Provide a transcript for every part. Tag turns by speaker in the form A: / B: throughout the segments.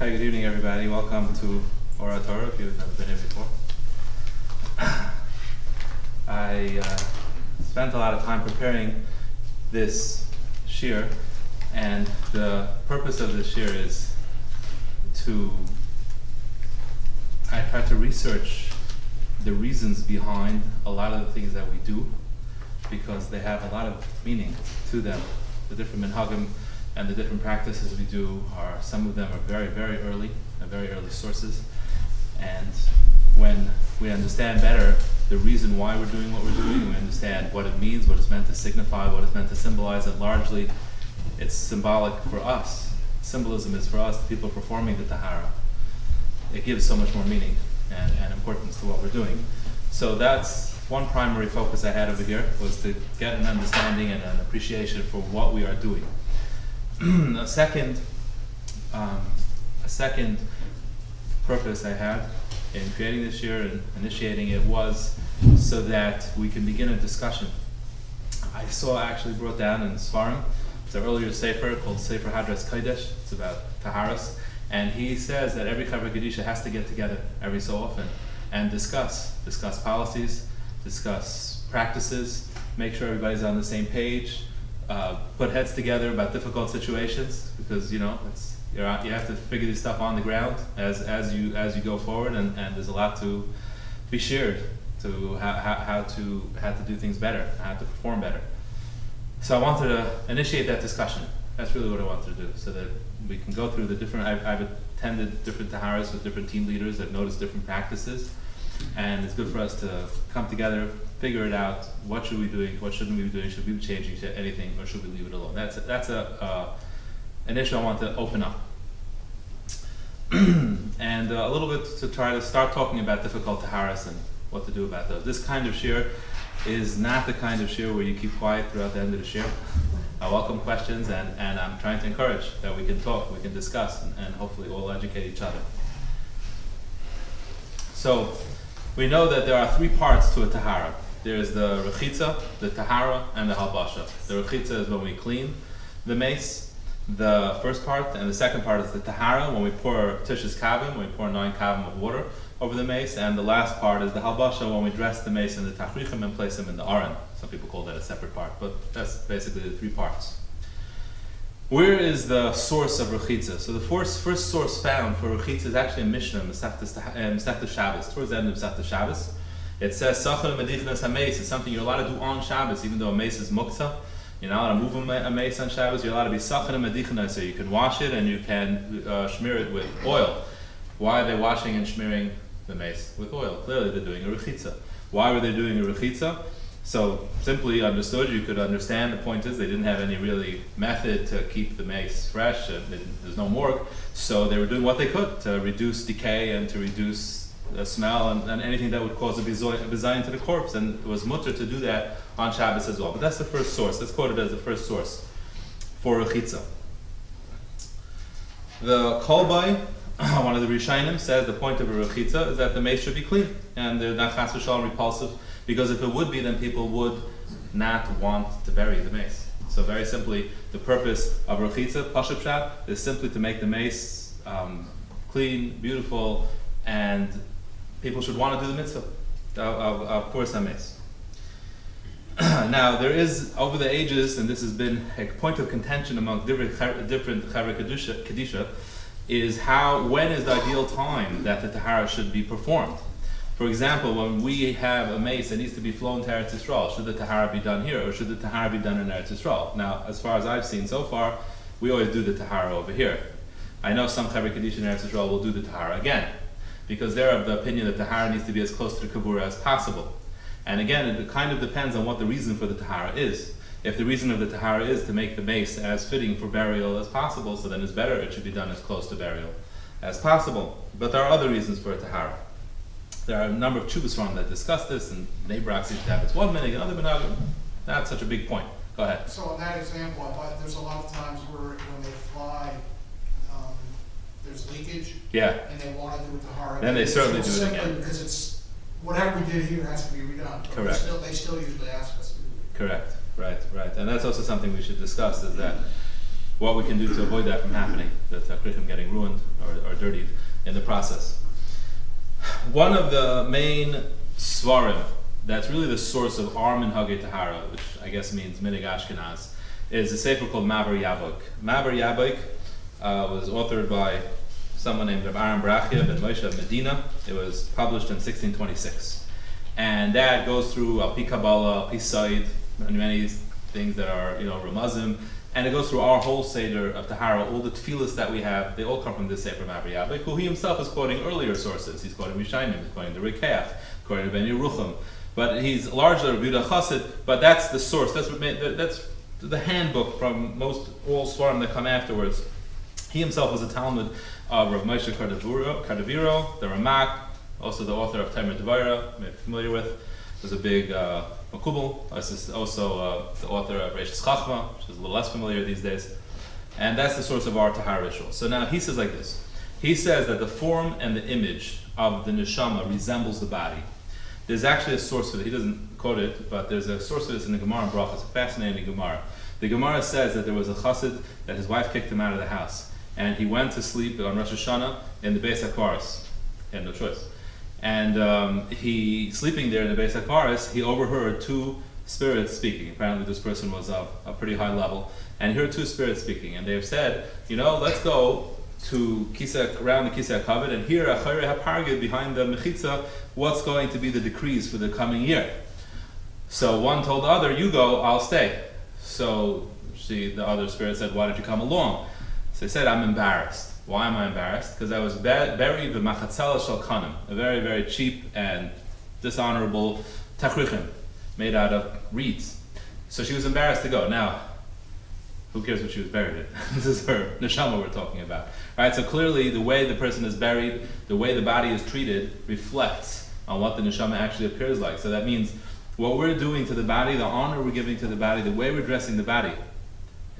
A: Hi, good evening, everybody. Welcome to Ora Torah, if you've never been here before. I spent a lot of time preparing this shiur, and the purpose of this shiur is I try to research the reasons behind a lot of the things that we do, because they have a lot of meaning to them. The different Minhagim and the different practices we do some of them are very, very early sources. And when we understand better the reason why we're doing what we're doing, we understand what it means, what it's meant to signify, what it's meant to symbolize, and largely it's symbolic for us. Symbolism is for us, the people performing the Tahara. It gives so much more meaning and importance to what we're doing. So that's one primary focus I had over here, was to get an understanding and an appreciation for what we are doing. A second purpose I had in creating this year and initiating it was so that we can begin a discussion. I actually brought down in Svarim, it's an earlier sefer called Chevra Kadisha. It's about Taharas, and he says that every Chevra Kadisha has to get together every so often and discuss policies, discuss practices, make sure everybody's on the same page, put heads together about difficult situations, because you have to figure this stuff on the ground as you go forward, and there's a lot to be shared to how to do things better, how to perform better. So I wanted to initiate that discussion. That's really what I wanted to do, so that we can go through the different. I've attended different Taharas with different team leaders. I've noticed different practices, and it's good for us to come together, figure it out. What should we be doing? What shouldn't we be doing? Should we be changing anything, or should we leave it alone? That's an issue I want to open up, and a little bit to try to start talking about difficult Taharas and what to do about those. This kind of shiur is not the kind of shiur where you keep quiet throughout the end of the shiur. I welcome questions, and I'm trying to encourage that we can talk, we can discuss, and hopefully all educate each other. So we know that there are three parts to a Tahara. There's the Rechitza, the Tahara, and the Halbasha. The Rechitza is when we clean the mace, the first part, and the second part is the Tahara, when we pour Tish's Kavim, when we pour 9 Kavim of water over the mace, and the last part is the Halbasha, when we dress the mace in the Tachrichim and place them in the Aron. Some people call that a separate part, but that's basically the three parts. Where is the source of Rechitza? So the first source found for Rechitza is actually a Mishnah, Masechta Shabbos, towards the end of Masechta Shabbos. It says, Sachar Medichnas HaMeis. It's something you're allowed to do on Shabbos, even though a mace is muktzah. You're not allowed to move a mace on Shabbos. You're allowed to be Sachar Medichnas, so you can wash it and you can smear it with oil. Why are they washing and smearing the mace with oil? Clearly they're doing a Rechitza. Why were they doing a Rechitza? So simply understood, you could understand the point is they didn't have any really method to keep the mace fresh, and there's no morgue, so they were doing what they could to reduce decay and to reduce the smell and anything that would cause a bizayin to the corpse, and it was mutter to do that on Shabbos as well. But that's the first source. That's quoted as the first source for Rechitza. The Kolbai, one of the Rishayim, says the point of a Rechitza is that the mace should be clean and they're not chas v'shalom repulsive, because if it would be, then people would not want to bury the mace. So very simply, the purpose of Rechitza, Pashup Pshat, is simply to make the mace clean, beautiful, and people should want to do the mitzvah of Puras HaMace. Now, there is, over the ages, and this has been a point of contention among different Chevra Kadisha, is when is the ideal time that the Tahara should be performed. For example, when we have a mace that needs to be flown to Eretz Yisrael, should the Tahara be done here, or should the Tahara be done in Eretz Yisrael? Now, as far as I've seen so far, we always do the Tahara over here. I know some Chevra Kadisha in Eretz Yisrael will do the Tahara again, because they're of the opinion that the Tahara needs to be as close to the Kavura as possible. And again, it kind of depends on what the reason for the Tahara is. If the reason of the Tahara is to make the mace as fitting for burial as possible, so then it's better it should be done as close to burial as possible. But there are other reasons for a Tahara. There are a number of Chuvas from that discuss this, and Neighbor seems to have its one minhag, another minhag. Not such a big point. Go ahead.
B: So in that example, I thought there's a lot of times where when they fly, there's leakage.
A: Yeah.
B: And they want to do it Tahara.
A: Then they certainly do it again.
B: Because it's whatever we did here has to be redone.
A: Correct.
B: They still usually ask us to do it.
A: Correct. Right. And that's also something we should discuss, is that what we can do to avoid that from happening, the takrichim getting ruined or dirtied in the process. One of the main svarim that's really the source of our Minhagim Tahara, which I guess means Minig Ashkenaz, is a sefer called Maver Yaboik. Maver Yaboik was authored by someone named Rav Aaron Brachia ben Moshe of Medina. It was published in 1626. And that goes through Al Pi Kabbalah, Al Pi Said, and many things that are, Ramazim. And it goes through our whole Seder of Tahara, all the tefillas that we have, they all come from this Sefer Maver Yaboik, who he himself is quoting earlier sources. He's quoting Rishayim, he's quoting the Rikeach, quoting Ben Yerucham. But he's largely Rabbi Yehuda Chassid, but that's the source. That's the handbook from all Svarim that come afterwards. He himself was a Talmud of Rav Moshe Cardaviro, the Ramak, also the author of Temer Devara, maybe familiar with, was a big Makubal, also the author of Reishis Chachma, which is a little less familiar these days. And that's the source of our Tahara ritual. So now he says like this. He says that the form and the image of the neshama resembles the body. There's actually a source for it. He doesn't quote it, but there's a source for this in the Gemara in Brachos. It's a fascinating Gemara. The Gemara says that there was a chassid that his wife kicked him out of the house, and he went to sleep on Rosh Hashanah in the Beis HaKvaros. He had no choice. And he, sleeping there in the Beis HaKvaros, he overheard two spirits speaking. Apparently this person was of a pretty high level, and he heard two spirits speaking, and they have said, let's go to around the Kisei HaKavod and hear Acharei HaPargid behind the Mechitza, what's going to be the decrees for the coming year. So one told the other, you go, I'll stay. So the other spirit said, why don't you come along? So he said, I'm embarrassed. Why am I embarrassed? Because I was buried with Machatzala Shal Kanim, a very, very cheap and dishonorable takrichim made out of reeds. So she was embarrassed to go. Now, who cares what she was buried in? This is her neshama we're talking about. Right? So clearly the way the person is buried, the way the body is treated, reflects on what the neshama actually appears like. So that means what we're doing to the body, the honor we're giving to the body, the way we're dressing the body,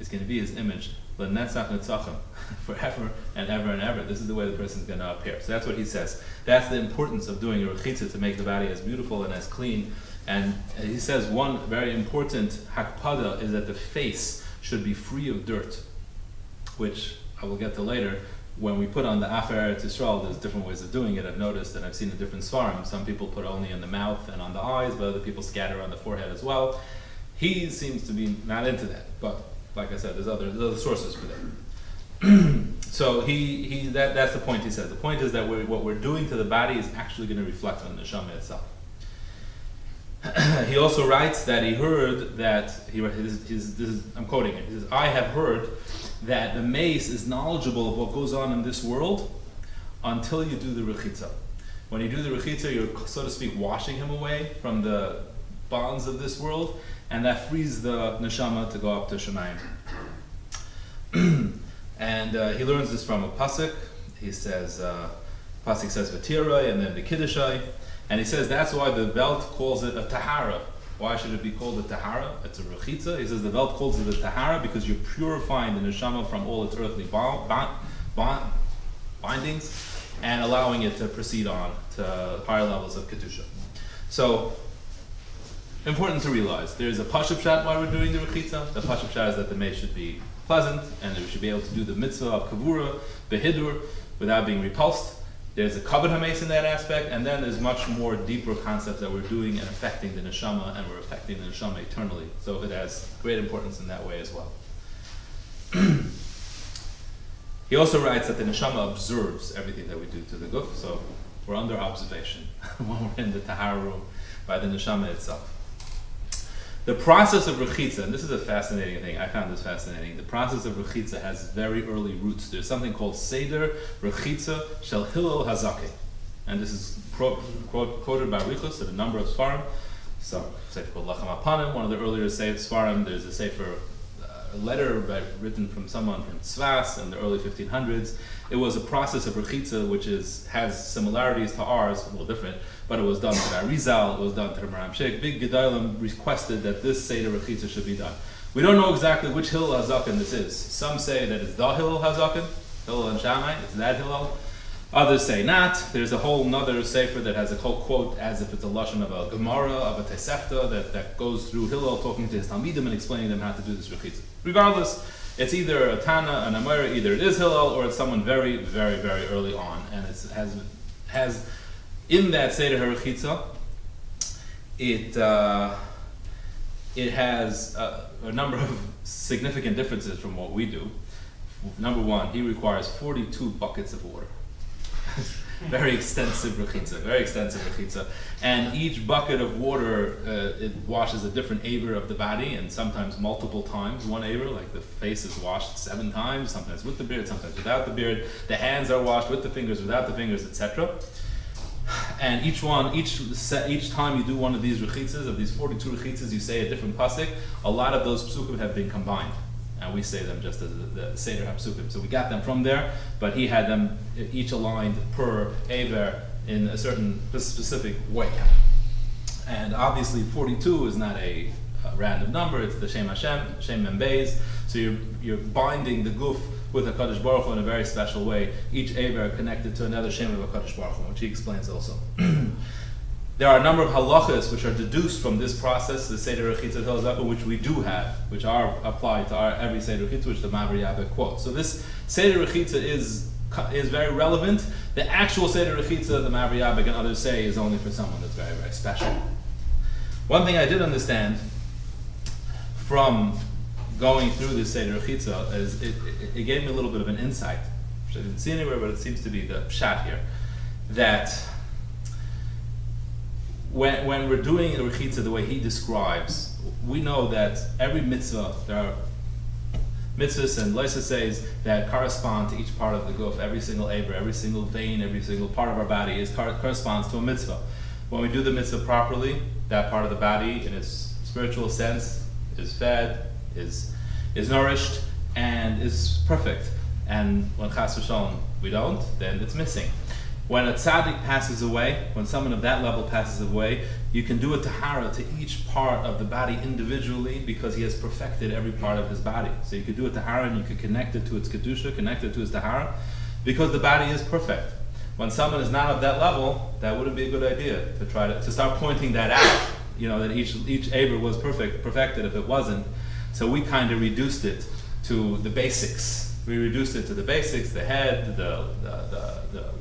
A: is going to be his image. L'netzach netzachim, forever and ever and ever. This is the way the person is going to appear. So that's what he says. That's the importance of doing a rechitza, to make the body as beautiful and as clean. And he says one very important hakpada is that the face should be free of dirt, which I will get to later. When we put on the Afer Eretz Yisrael, there's different ways of doing it. I've noticed, and I've seen in different svarim. Some people put only in the mouth and on the eyes, but other people scatter on the forehead as well. He seems to be not into that, but like I said, there's other sources for that. So that's the point he says. The point is that what we're doing to the body is actually going to reflect on the neshama itself. He also writes that he heard that, I'm quoting it, he says, I have heard that the mace is knowledgeable of what goes on in this world until you do the rechitza. When you do the rechitza, you're, so to speak, washing him away from the bonds of this world, and that frees the neshama to go up to Shemayim. And he learns this from a pasuk. He says, pasuk says V'tiroi, and then the Kiddushay. And he says that's why the Welt calls it a Tahara. Why should it be called a Tahara? It's a Rechitza. He says the Welt calls it a Tahara because you're purifying the neshama from all its earthly bindings and allowing it to proceed on to higher levels of Kedusha. So, important to realize, there's a Pashup Shat why we're doing the Rechitza. The Pashup Shat is that the mace should be pleasant and that we should be able to do the mitzvah of Kavura, Behidur, without being repulsed. There's a Kabbalah HaMace in that aspect, and then there's much more deeper concepts that we're doing and affecting the neshama, and we're affecting the neshama eternally. So it has great importance in that way as well. He also writes that the neshama observes everything that we do to the guf, so we're under observation when we're in the Tahara room by the neshama itself. The process of rechitza, and this is a fascinating thing, I found this fascinating. The process of rechitza has very early roots. There's something called Seder Rechitza Shel Hillel Hazake. And this is quoted by Richus in a number of Sfarim. So, sefer called Lachem Apanim, one of the earlier Sfarim. There's a sefer, a letter written from someone from Tzvas in the early 1500s. It was a process of rechitza which has similarities to ours, a little different, but it was done to the Arizal, it was done to the Maram Sheikh. Big Gedalim requested that this Seder Rechitza should be done. We don't know exactly which Hillel HaZaken this is. Some say that it's the Hillel HaZaken, Hillel and Shammai, it's that Hillel. Others say not. There's a whole nother sefer that has a whole quote as if it's a lashon of a Gemara, of a Tosefta, that goes through Hillel talking to his Talmidim and explaining them how to do this Rechitza. Regardless, It's either a Tana, an Amora, either it is Hillel or it's someone very, very, very early on, and it has in that Seder HaRechitza, it has a number of significant differences from what we do. Number one, he requires 42 buckets of water. Very extensive rechitza. And each bucket of water, it washes a different aver of the body, and sometimes multiple times. One aver, like the face is washed 7 times, sometimes with the beard, sometimes without the beard. The hands are washed with the fingers, without the fingers, etc. And each time you do one of these rechitzas, of these 42 rechitzas, you say a different pasuk. A lot of those psukim have been combined, and we say them just as the Seder HaPsukim. So we got them from there, but he had them each aligned per aver in a certain specific way. And obviously 42 is not a random number, it's the Shem Hashem, Shem Mem Beis. So you're binding the guf with HaKadosh Baruch Hu in a very special way. Each aver connected to another Shem of HaKadosh Baruch Hu, which he explains also. There are a number of halachas which are deduced from this process, the Seder Rechitza tells us, which we do have, which are applied to our every Seder Rechitza, which the Mavri Yabba quotes. So this Seder Rechitza is very relevant. The actual Seder Rechitza, the Mavri Yabba and others say, is only for someone that's very, very special. One thing I did understand from going through this Seder Rechitza is it gave me a little bit of an insight, which I didn't see anywhere, but it seems to be the pshat here, that when we're doing the Rechitza the way he describes, we know that every mitzvah, there are mitzvahs and says that correspond to each part of the guf, every single aver, every single vein, every single part of our body corresponds to a mitzvah. When we do the mitzvah properly, that part of the body in its spiritual sense is fed, is nourished, and is perfect. And when chas v'shalom we don't, then it's missing. When a tzaddik passes away, when someone of that level passes away, you can do a tahara to each part of the body individually because he has perfected every part of his body. So you could do a tahara and you could connect it to its kedusha, connect it to his tahara, because the body is perfect. When someone is not of that level, that wouldn't be a good idea to try to start pointing that out. You know, that each aver was perfected if it wasn't. So we kind of reduced it to the basics. We reduced it to the basics, the head, the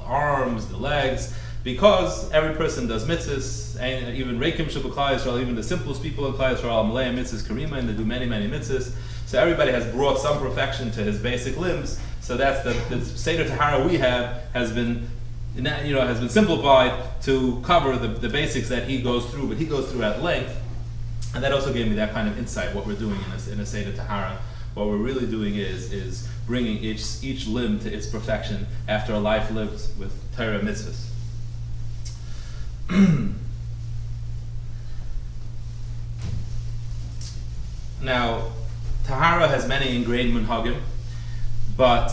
A: arms, the legs, because every person does mitzvahs, and even Reikim Shabbat Yisrael, even the simplest people in Klal Yisrael, Malay mitzvahs, Karima, and they do many, many mitzvahs. So everybody has brought some perfection to his basic limbs. So that's the Seder Tahara we have has been simplified to cover the basics that he goes through, but he goes through at length. And that also gave me that kind of insight, what we're doing in a Seder Tahara. What we're really doing is bringing each limb to its perfection after a life lived with Torah mitzvahs. Now, Tahara has many ingrained minhagim, but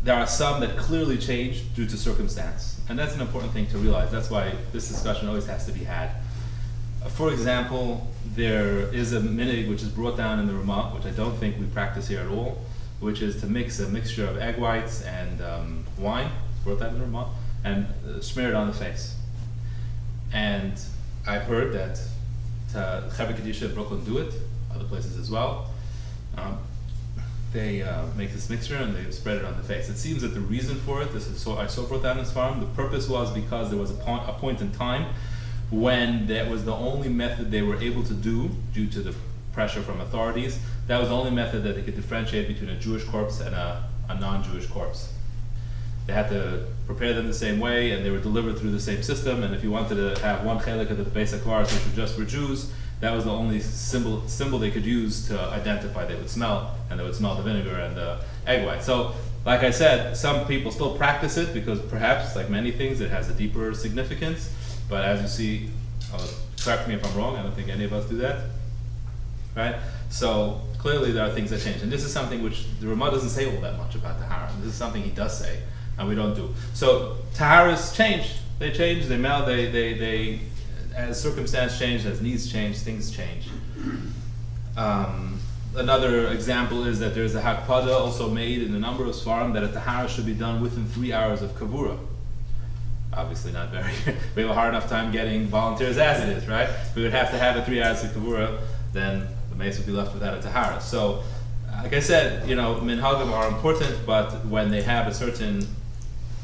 A: there are some that clearly change due to circumstance. And that's an important thing to realize. That's why this discussion always has to be had. For example, there is a minhag which is brought down in the Ramah, which I don't think we practice here at all, which is to mix a mixture of egg whites and wine, brought down in the Ramah, and smear it on the face. And I've heard that Chevra Kadisha in Brooklyn do it, other places as well. They make this mixture and they spread it on the face. It seems that the reason for it, I saw brought down in this farm, the purpose was because there was a point in time when that was the only method they were able to do, due to the pressure from authorities, that was the only method that they could differentiate between a Jewish corpse and a non-Jewish corpse. They had to prepare them the same way, and they were delivered through the same system, and if you wanted to have one chelik of the Beis HaKvaros, which was just for Jews, that was the only symbol they could use to identify. They would smell, and they would smell the vinegar and the egg white. So, like I said, some people still practice it because perhaps, like many things, it has a deeper significance. But as you see, correct me if I'm wrong, I don't think any of us do that, right? So clearly there are things that change. And this is something which the Ramah doesn't say all that much about Tahara. This is something he does say, and we don't do. So Taharas change. They change, they melt, they as circumstance change, as needs change, things change. Another example is that there's a hakpada also made in a number of svarim that a Tahara should be done within 3 hours of kavura. Obviously not very, we have a hard enough time getting volunteers as it is, right? We would have to have it 3 hours of kavura, then the mace would be left without a tahara. So like I said, minhagim are important, but when they have a certain,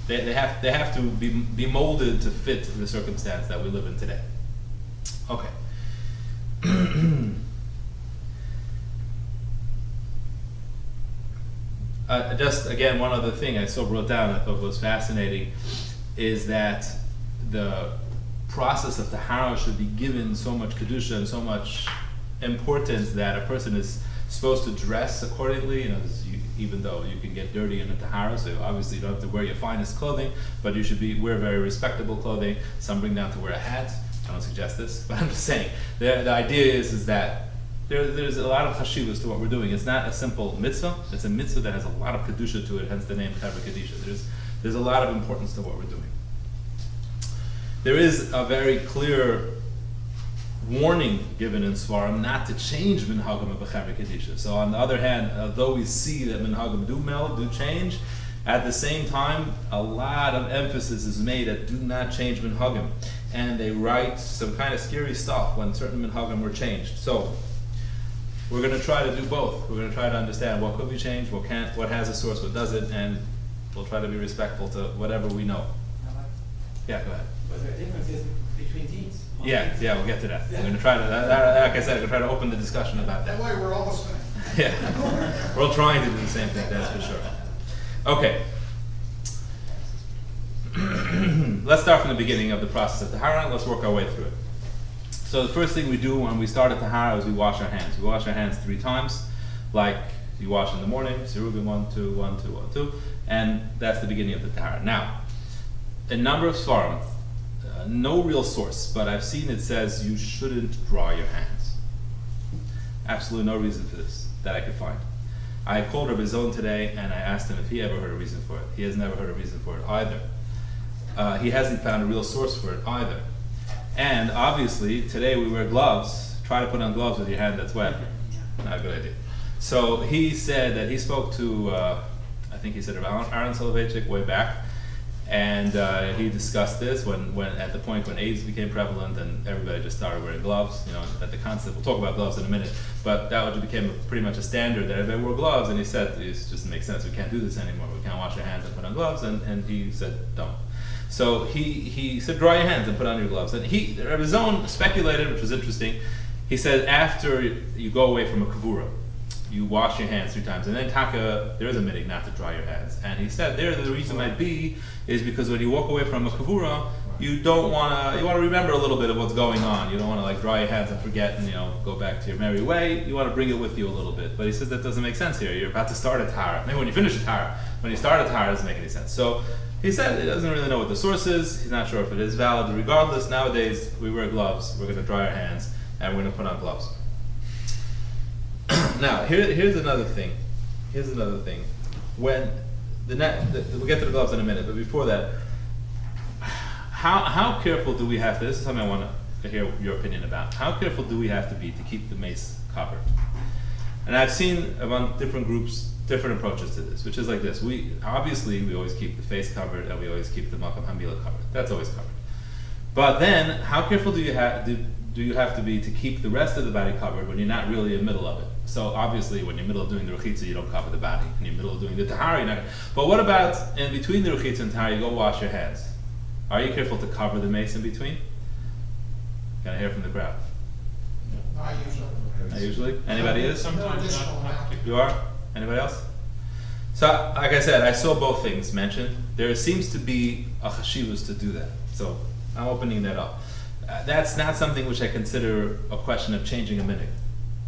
A: they have to be molded to fit the circumstance that we live in today. Okay. Just again, one other thing I wrote down I thought was fascinating is that the process of Tahara should be given so much kedusha and so much importance that a person is supposed to dress accordingly. Even though you can get dirty in a Tahara, so obviously you don't have to wear your finest clothing, but you should wear very respectable clothing. Some bring down to wear a hat. I don't suggest this, but I'm just saying the idea is that there's a lot of chashivas to what we're doing. It's not a simple mitzvah. It's a mitzvah that has a lot of kedusha to it, hence the name Chevra Kadisha. There's a lot of importance to what we're doing. There is a very clear warning given in Svarim not to change Minhagim of Chevra Kadisha. So on the other hand, although we see that Minhagim do change, at the same time, a lot of emphasis is made that do not change Minhagim. And they write some kind of scary stuff when certain Minhagim were changed. So we're going to try to do both. We're going to try to understand what could be changed, what can't, what has a source, what doesn't, and we'll try to be respectful to whatever we know. Yeah, go ahead.
C: But there are differences between teams.
A: Yeah, we'll get to that. We're going to try to, like I said, we're going to try to open the discussion about that.
B: That way we're all the same.
A: Yeah, we're all trying to do the same thing, that's for sure. Okay. Let's start from the beginning of the process of Tahara. Let's work our way through it. So the first thing we do when we start at Tahara is we wash our hands. We wash our hands 3 times, like you wash in the morning, Sirugim 1, 2, 1, 2, 1, 2, and that's the beginning of the Tahara. Now, a number of Svarim, no real source, but I've seen it says you shouldn't dry your hands. Absolutely no reason for this that I could find. I called Rabbi Zon today and I asked him if he ever heard a reason for it. He has never heard a reason for it either. He hasn't found a real source for it either. And obviously, today we wear gloves. Try to put on gloves with your hand that's wet. Not a good idea. So he said that he spoke to, I think he said about Aaron Soloveitchik way back, and he discussed this when at the point when AIDS became prevalent and everybody just started wearing gloves. That the concept. We'll talk about gloves in a minute, but that became pretty much a standard that everybody wore gloves. And he said it just doesn't make sense. We can't do this anymore. We can't wash our hands and put on gloves. And he said don't. So he said, dry your hands and put on your gloves. And Rabbi Zon speculated, which was interesting. He said after you go away from a kavura, you wash your hands 3 times. And then there is a minhag not to dry your hands. And he said the reason might be is because when you walk away from a kavura, you want to remember a little bit of what's going on. You don't want to dry your hands and forget and go back to your merry way. You want to bring it with you a little bit. But he says that doesn't make sense here. You're about to start a Tahara. Maybe when you finish a Tahara. When you start a Tahara, it doesn't make any sense. So he said he doesn't really know what the source is. He's not sure if it is valid. Regardless, nowadays we wear gloves. We're going to dry our hands and we're going to put on gloves. Now, here's another thing. When we'll get to the gloves in a minute, but before that, how careful do we have to? This is something I want to hear your opinion about. How careful do we have to be to keep the mace covered? And I've seen among different groups different approaches to this, which is like this. We always keep the face covered and we always keep the makam hamila covered. That's always covered. But then, how careful do you have to be to keep the rest of the body covered when you're not really in the middle of it? So obviously, when you're in the middle of doing the rechitza, you don't cover the body. When you're in the middle of doing the tahara, you're not. But what about in between the rechitza and tahara, you go wash your hands? Are you careful to cover the mace in between? Can I hear from the crowd?
B: Not usually.
A: Not usually? Anybody is?
B: Sometimes not.
A: You are? Anybody else? So, like I said, I saw both things mentioned. There seems to be a chashivus to do that. So, I'm opening that up. That's not something which I consider a question of changing a minhag.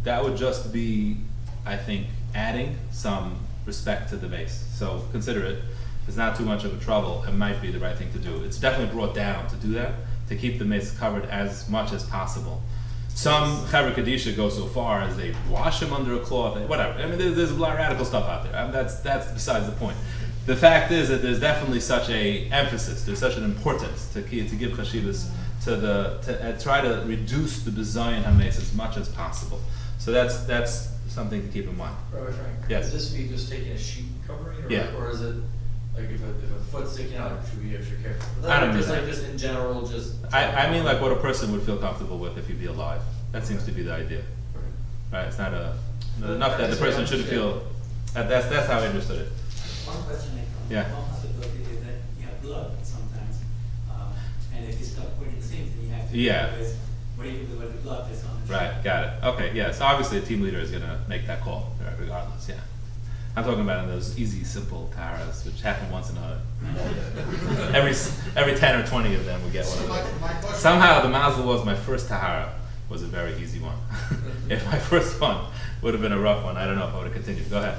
A: That would just be, I think, adding some respect to the mace. So, consider it. It's not too much of a trouble. It might be the right thing to do. It's definitely brought down to do that, to keep the mace covered as much as possible. Some Chevra Kadisha go so far as they wash them under a cloth, whatever. I mean, there's a lot of radical stuff out there. I mean, that's besides the point. The fact is that there's definitely such a emphasis, there's such an importance to give chashivas to try to reduce the bizayin hames as much as possible. So that's something to keep in mind.
C: Rabbi Frank,
A: Yes.
C: Would this be just taking a sheet covering, or is it like if a foot's sticking out, should we be extra careful for that?
A: I don't
C: just
A: do that.
C: like just in general, just.
A: I mean like what a person would feel comfortable with if he'd be alive. That seems to be the idea. Right? It's not a enough that the person shouldn't feel. That's how I understood it.
D: One question I come.
A: Yeah.
D: One possibility is that you have blood sometimes, and if you start putting things, then you have to.
A: Yeah.
D: What do you do with the blood that's on the
A: Right, got it. Okay, yeah. So obviously, a team leader is gonna make that call, right, regardless. Yeah. I'm talking about in those easy, simple taharas, which happen once in a every 10 or 20 of them we get one
B: So
A: of
B: my
A: those.
B: question.
A: Somehow the mazel was my first tahara was a very easy one. If my first one would have been a rough one, I don't know if I would have continued. Go ahead.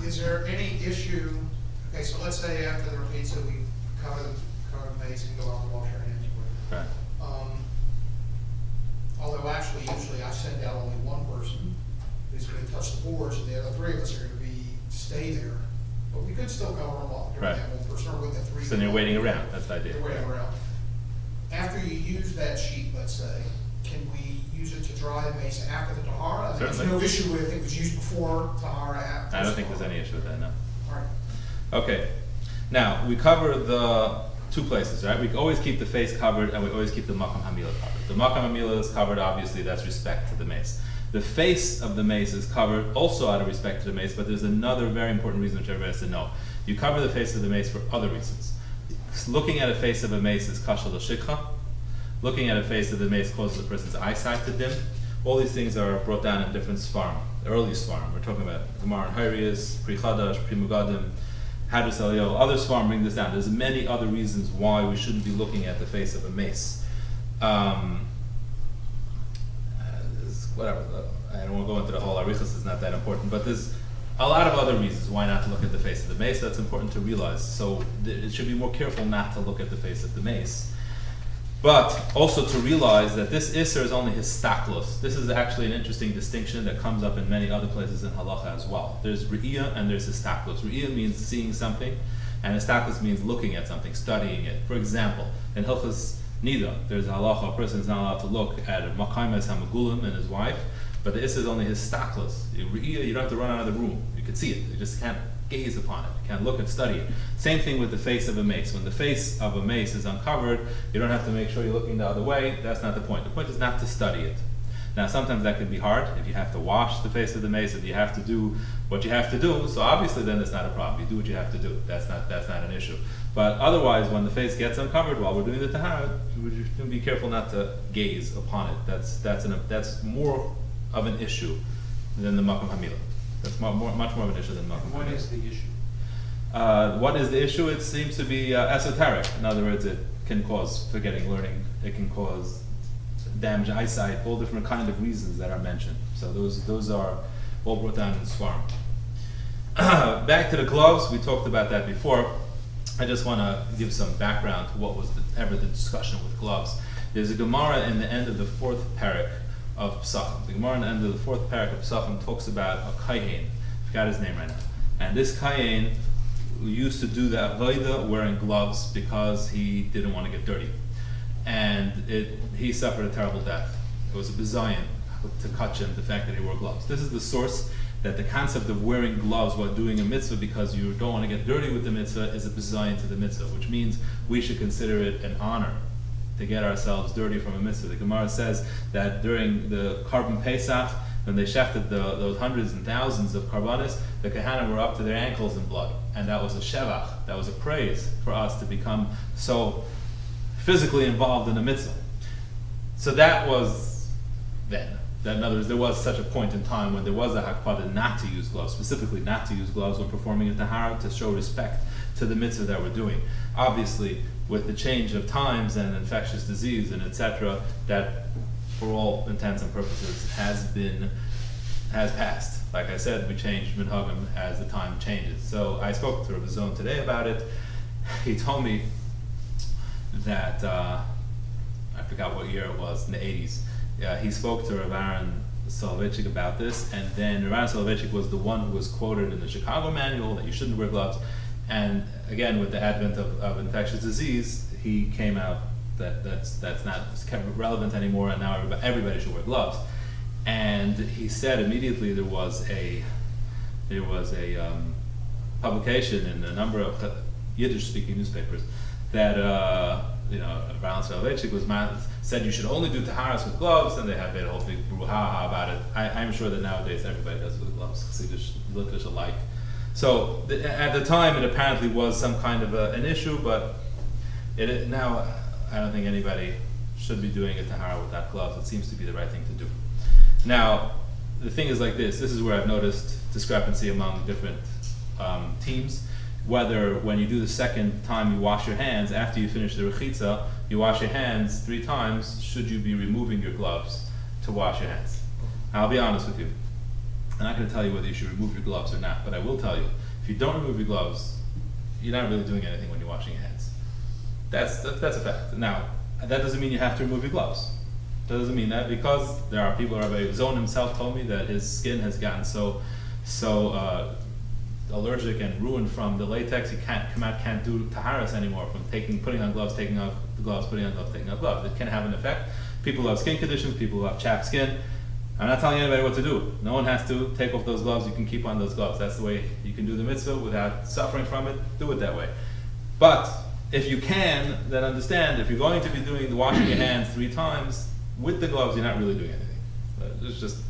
B: Is there any issue, okay, so let's say after the pizza, we cover the mace and go out and wash our hands or whatever.
A: Right.
B: Although actually, usually I send out only one person who's gonna touch the boards, and the other three of us are gonna stay there. But we could still cover them all, during
A: Right.
B: that one person, or with the three.
A: So then you're waiting around. That's the idea.
B: You're waiting around. After you use that sheet, let's say, can we use it to dry the mace after the tahara? There's
A: Certainly.
B: no issue with it was used before tahara, after.
A: I don't think there's any issue with that, no.
B: All right.
A: Okay. Now, we cover the two places, right? We always keep the face covered and we always keep the makam hamila covered. The makam hamila is covered, obviously, that's respect to the mace. The face of the mace is covered also out of respect to the mace, but there's another very important reason which everybody has to know. You cover the face of the mace for other reasons. Looking at a face of a mace is kashal shikha. Looking at a face of the mace causes a person's eyesight to dim. All these things are brought down in different svarim. The early svarim, we're talking about Gemara and Harius, Pri Chadash, Pri Mugadim, Hadras Elio. Other svarim bring this down. There's many other reasons why we shouldn't be looking at the face of a mace. Whatever, I don't want to go into the whole arichas, it's not that important, but there's a lot of other reasons why not to look at the face of the mace. That's important to realize. So it should be more careful not to look at the face of the mace. But also to realize that this isser is only histaklos. This is actually an interesting distinction that comes up in many other places in halacha as well. There's re'iyah and there's histaklos. Re'iyah means seeing something, and histaklos means looking at something, studying it. For example, in Hilchos Nida, there's a halacha, a person is not allowed to look at a makaimes hamagulim and his wife, but the issa is only his staklas. You don't have to run out of the room. You can see it. You just can't gaze upon it. You can't look and study it. Same thing with the face of a mace. When the face of a mace is uncovered, you don't have to make sure you're looking the other way. That's not the point. The point is not to study it. Now, sometimes that can be hard if you have to wash the face of the mace, if you have to do what you have to do. So obviously, then it's not a problem. You do what you have to do. That's not an issue. But otherwise, when the face gets uncovered while we're doing the tahara, we should be careful not to gaze upon it. That's more of an issue than the makam hamila. That's much more of an issue than the makam hamila.
E: What is the issue?
A: What is the issue? It seems to be esoteric. In other words, it can cause forgetting learning. It can cause damaged eyesight. All different kind of reasons that are mentioned. So those are all brought down in Svarim. Back to the gloves. We talked about that before. I just want to give some background to what was ever the discussion with gloves. There's a Gemara in the end of the fourth parak of Pesachim. The Gemara in the end of the fourth parak of Pesachim talks about a kayin. I forgot his name right now. And this kayin used to do the avodah wearing gloves because he didn't want to get dirty. And he suffered a terrible death. It was a bizayon to catch him, the fact that he wore gloves. This is the source that the concept of wearing gloves while doing a mitzvah because you don't want to get dirty with the mitzvah is a bizayon to the mitzvah, which means we should consider it an honor to get ourselves dirty from a mitzvah. The Gemara says that during the Karban Pesach, when they shefted those hundreds and thousands of karbanis, the Kohanim were up to their ankles in blood. And that was a shevach, that was a praise for us to become so physically involved in a mitzvah. So that was then. That in other words, there was such a point in time when there was a hakpada not to use gloves, specifically not to use gloves when performing a tahara to show respect to the mitzvah that we're doing. Obviously, with the change of times and infectious disease and etc., that for all intents and purposes has passed. Like I said, we changed Minhagim as the time changes. So I spoke to Rabbi Zon today about it. He told me that, I forgot what year it was, in the 80s. He spoke to Rav Aaron Soloveitchik about this, and then Rav Aaron Soloveitchik was the one who was quoted in the Chicago manual that you shouldn't wear gloves. And again, with the advent of infectious disease, he came out that's not relevant anymore, and now everybody should wear gloves. And he said immediately there was a publication in a number of Yiddish-speaking newspapers that Rav Aaron Soloveitchik was said you should only do taharas with gloves, and they had a whole big brouhaha about it. I'm sure that nowadays everybody does it with gloves, Chassidish, Litvish alike. So at the time, it apparently was some kind of an issue, but now I don't think anybody should be doing a tahara without gloves. It seems to be the right thing to do. Now, the thing is like this. This is where I've noticed discrepancy among different teams. Whether when you do the second time you wash your hands, after you finish the rechitza, you wash your hands 3 times, should you be removing your gloves to wash your hands? I'll be honest with you. I'm not going to tell you whether you should remove your gloves or not, but I will tell you, if you don't remove your gloves, you're not really doing anything when you're washing your hands. That's a fact. Now, that doesn't mean you have to remove your gloves. That doesn't mean that, because there are people, Rabbi Zon himself told me that his skin has gotten so allergic and ruined from the latex, he can't do taharas anymore from putting on gloves, taking off the gloves, putting on gloves, taking off gloves. It can have an effect. People who have skin conditions, people who have chapped skin. I'm not telling anybody what to do. No one has to take off those gloves. You can keep on those gloves. That's the way you can do the mitzvah without suffering from it. Do it that way. But if you can, then understand, if you're going to be doing the washing your hands 3 times with the gloves, you're not really doing anything. It's just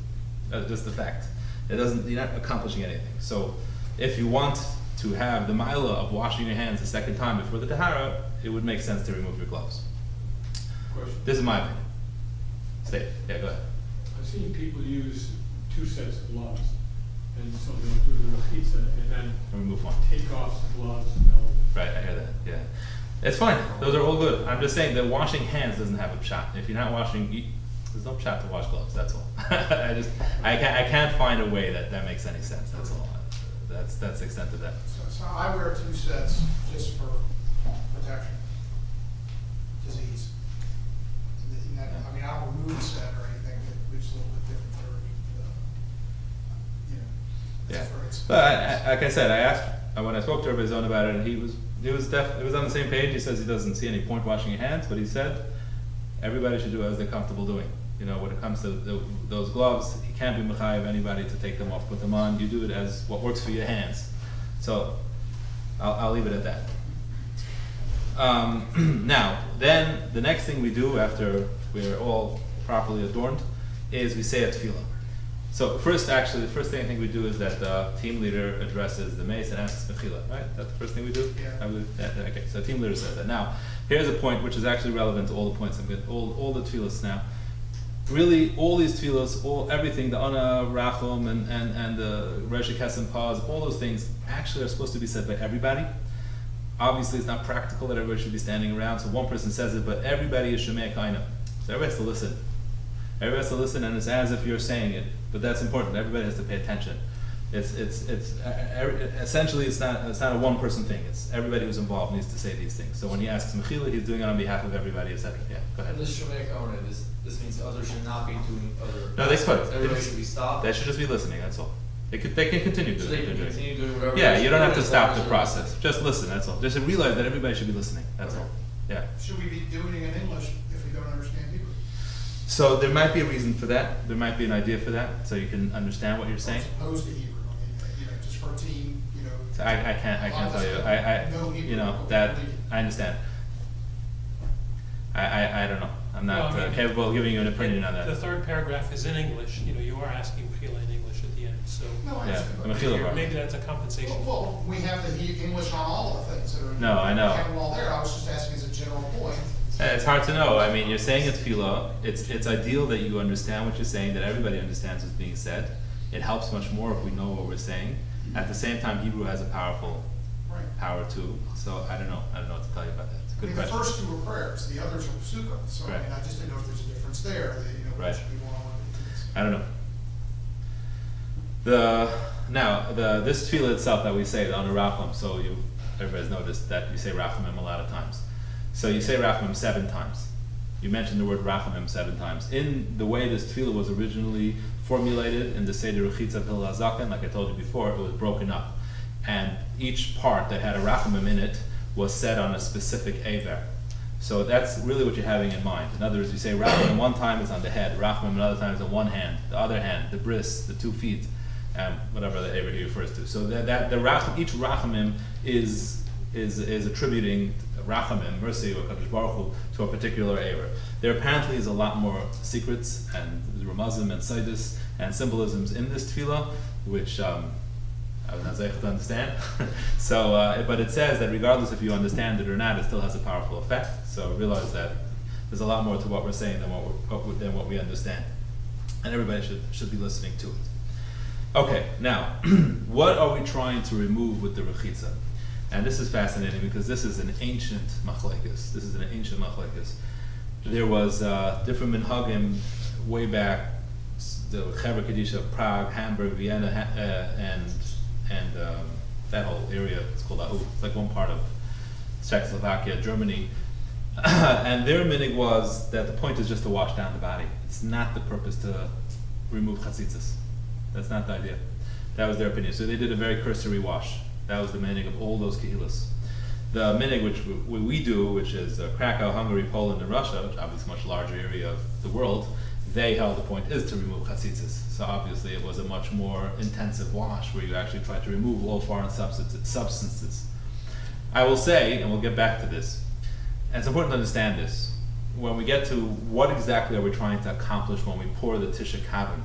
A: the fact. You're not accomplishing anything. So if you want to have the milah of washing your hands the second time before the tahara, it would make sense to remove your gloves.
E: Question.
A: This is my opinion. Stay. Yeah, go ahead.
E: I've seen people use 2 sets of gloves, and so they'll do the rechitza and then
A: Remove one.
E: take off the gloves and they'll.
A: Right, I hear that. Yeah, it's fine. Those are all good. I'm just saying that washing hands doesn't have a pshat. If you're not washing, there's no pshat to wash gloves. That's all. I can't find a way that makes any sense. That's all. That's the extent of that.
B: So I wear 2 sets just for protection, disease. And that, I mean, I don't remove a set or anything, which is a little bit different for,
A: Yeah.
B: for its.
A: But like I said, I asked when I spoke to Rabbi Zon about it, and he was on the same page. He says he doesn't see any point washing your hands, but he said everybody should do as they're comfortable doing. You know, when it comes to those gloves, he can't be mechayev anybody to take them off, put them on. You do it as what works for your hands. So I'll leave it at that. Now, then the next thing we do after we're all properly adorned is we say a tefillah. So the first thing I think we do is that the team leader addresses the mace and asks mechila, right? That's the first thing we do?
B: Yeah.
A: I believe that, okay, so the team leader says that. Now, here's a point which is actually relevant to all the points I'm going all the tefillahs now. Really, all these tefillahs, everything, the Ana, Rachum, and the Reshi Kesem Paz, all those things actually are supposed to be said by everybody. Obviously, it's not practical that everybody should be standing around, so one person says it, but everybody is Shemei Kaina. So everybody has to listen. Everybody has to listen, and it's as if you're saying it, but that's important. Everybody has to pay attention. Essentially, it's not a one-person thing. It's everybody who's involved needs to say these things. So when he asks Mechila, he's doing it on behalf of everybody, etc. Yeah, go ahead.
C: And this Shemei Kaina, this means others should not be doing other.
A: No, they could.
C: Everybody should be stopped.
A: They should just be listening. That's all. They can continue doing
C: So they
A: what
C: can
A: they're doing.
C: continue doing whatever.
A: Yeah,
C: they
A: you don't
C: should
A: have to
C: do as
A: stop
C: long
A: the
C: as
A: process. Just listen. That's all. Just realize that everybody should be listening. That's all. Yeah.
B: Should we be doing it in English if we don't understand Hebrew?
A: So there might be a reason for that. There might be an idea for that, so you can understand what you're saying.
B: As opposed to Hebrew, I mean, just for a team,
A: So I can't tell you. That I understand. I don't know. I'm not
F: Well, I mean,
A: capable of giving you an opinion on that.
F: The 3rd paragraph is in English, you are asking Mechila in English at the end, so
B: No, I
A: Yeah,
B: understand.
A: the Mechila part.
F: maybe that's a compensation.
B: Well, we have the English on all of the things that are.
A: No, I know.
B: We have them all there, I was just asking as a general point.
A: It's hard to know. I mean, you're saying it's tefillah. It's ideal that you understand what you're saying, that everybody understands what's being said. It helps much more if we know what we're saying. At the same time, Hebrew has a powerful
B: Right.
A: power too. So I don't know what to tell you about that. It's a
B: I
A: good
B: mean, the
A: question.
B: first 2 are prayers, the others are sukkah, so I
A: Right.
B: mean, I just didn't know if there's a difference there, that,
A: Right.
B: which we want to.
A: I don't know. This tefillah itself that we say, the Anu Racham, so everybody's noticed that you say Rachamim a lot of times. So you say Rachamim 7 times. You mentioned the word Rachamim 7 times. In the way this tefillah was originally formulated in the Seder Rechitza Hillel HaZaken, like I told you before, it was broken up. And each part that had a Rachamim in it was said on a specific Aver. So that's really what you're having in mind. In other words, you say Rachamim one time is on the head, Rachamim another time is on one hand, the other hand, the bris, the 2 feet, whatever the Aver he refers to. So each Rachamim is is attributing rachamim, mercy, or Kadosh Baruch Hu to a particular error. There apparently is a lot more secrets and ramazim and saidis and symbolisms in this tefillah, which I was not able to understand. So, but it says that regardless if you understand it or not, it still has a powerful effect. So realize that there's a lot more to what we're saying than what we understand, and everybody should be listening to it. Okay, now what are we trying to remove with the rechitza? And this is fascinating because this is an ancient machlekes. There was different minhagim way back, the Chevra Kadisha, Prague, Hamburg, Vienna, and that whole area. It's called Ahu. It's like one part of Czechoslovakia, Germany. And their minig was that the point is just to wash down the body. It's not the purpose to remove chatzitzas. That's not the idea. That was their opinion. So they did a very cursory wash. That was the minig of all those kehilas. The minig which we do, which is Krakow, Hungary, Poland, and Russia, which obviously a much larger area of the world, they held the point is to remove chatzitzas. So obviously it was a much more intensive wash where you actually try to remove all foreign substances. I will say, and we'll get back to this, and it's important to understand this, when we get to what exactly are we trying to accomplish when we pour the Tisha Kavim,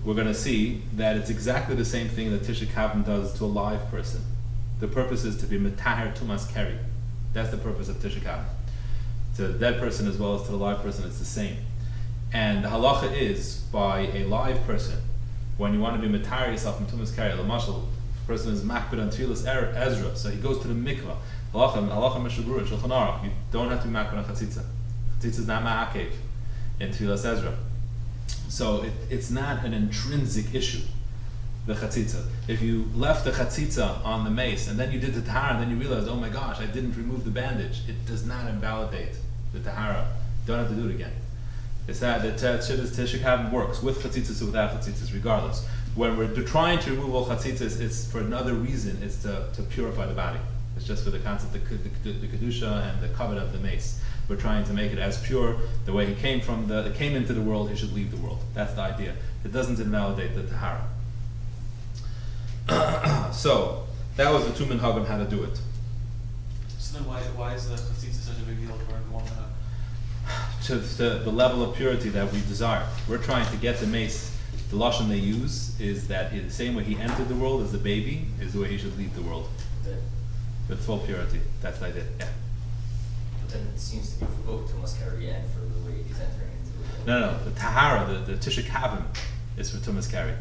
A: we're going to see that it's exactly the same thing that Tisha Kavim does to a live person. The purpose is to be metaher tumas keri. That's the purpose of Tisha Kavim. To the dead person as well as to the live person, it's the same. And the halacha is, by a live person, when you want to be metaher yourself from tumas keri, the mashal, the person is makbid on tefillas Ezra, so he goes to the mikvah. Halacha Mishabura, Shulchan Aruch, you don't have to be makbid on chatzitza. Chatzitza is not ma'akev in tefillas Ezra. So it's not an intrinsic issue, the chatzitza. If you left the chatzitza on the mace and then you did the tahara and then you realized, oh my gosh, I didn't remove the bandage, it does not invalidate the tahara. Don't have to do it again. It's that the Tisha Kavim works with chatzitzas or without chatzitzas, regardless. When we're trying to remove all chatzitzas, it's for another reason. It's to purify the body. It's just for the concept of the kedusha and the covet of the mace. We're trying to make it as pure. The way he came into the world, he should leave the world. That's the idea. It doesn't invalidate the tahara. So that was the two minhagim how to do it.
C: So then why is the chatzitza such a big deal for one minhag?
A: To the level of purity that we desire. We're trying to get the mace. The lashon they use is that the same way he entered the world as a baby is the way he should leave the world. With full purity. That's the idea. Yeah.
G: But then it seems to be for both Tumas Kari and for the way he's entering into the world.
A: No. The Tahara, the Tisha Kavim, is for Tumas Kari.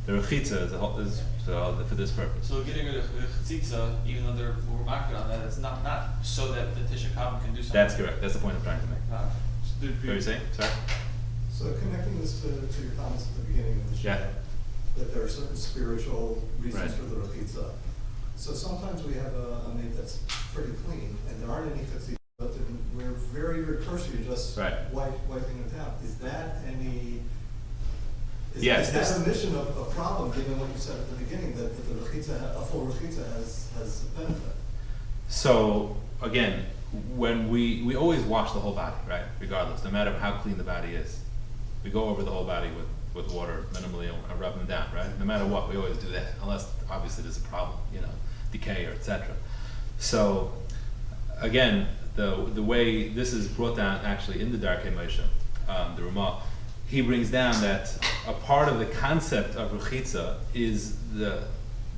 A: The Rechitza is for this purpose.
C: So getting rid of chatzitza, even though we're makbid on that, it's not so that the Tisha Kavim can do something.
A: That's correct. That's the point I'm trying to make. What are you saying? Sorry?
H: So connecting this to your comments at the beginning of the show, that there are certain spiritual reasons for the rechitza. So sometimes we have a meat that's pretty clean, and there aren't any chatzitza, but we're very, very cursory, just wiping it down. Is that any? Is that a mission of a problem, given what you said at the beginning, that the rechitza, a full rechitza has a benefit?
A: So again, when we always wash the whole body, right? Regardless, no matter how clean the body is, we go over the whole body with water minimally and rub them down, right? No matter what, we always do that, unless obviously there's a problem, decay or etc. So again, the way this is brought down actually in the Darkei Moshe, the Ramah, he brings down that a part of the concept of rechitza is the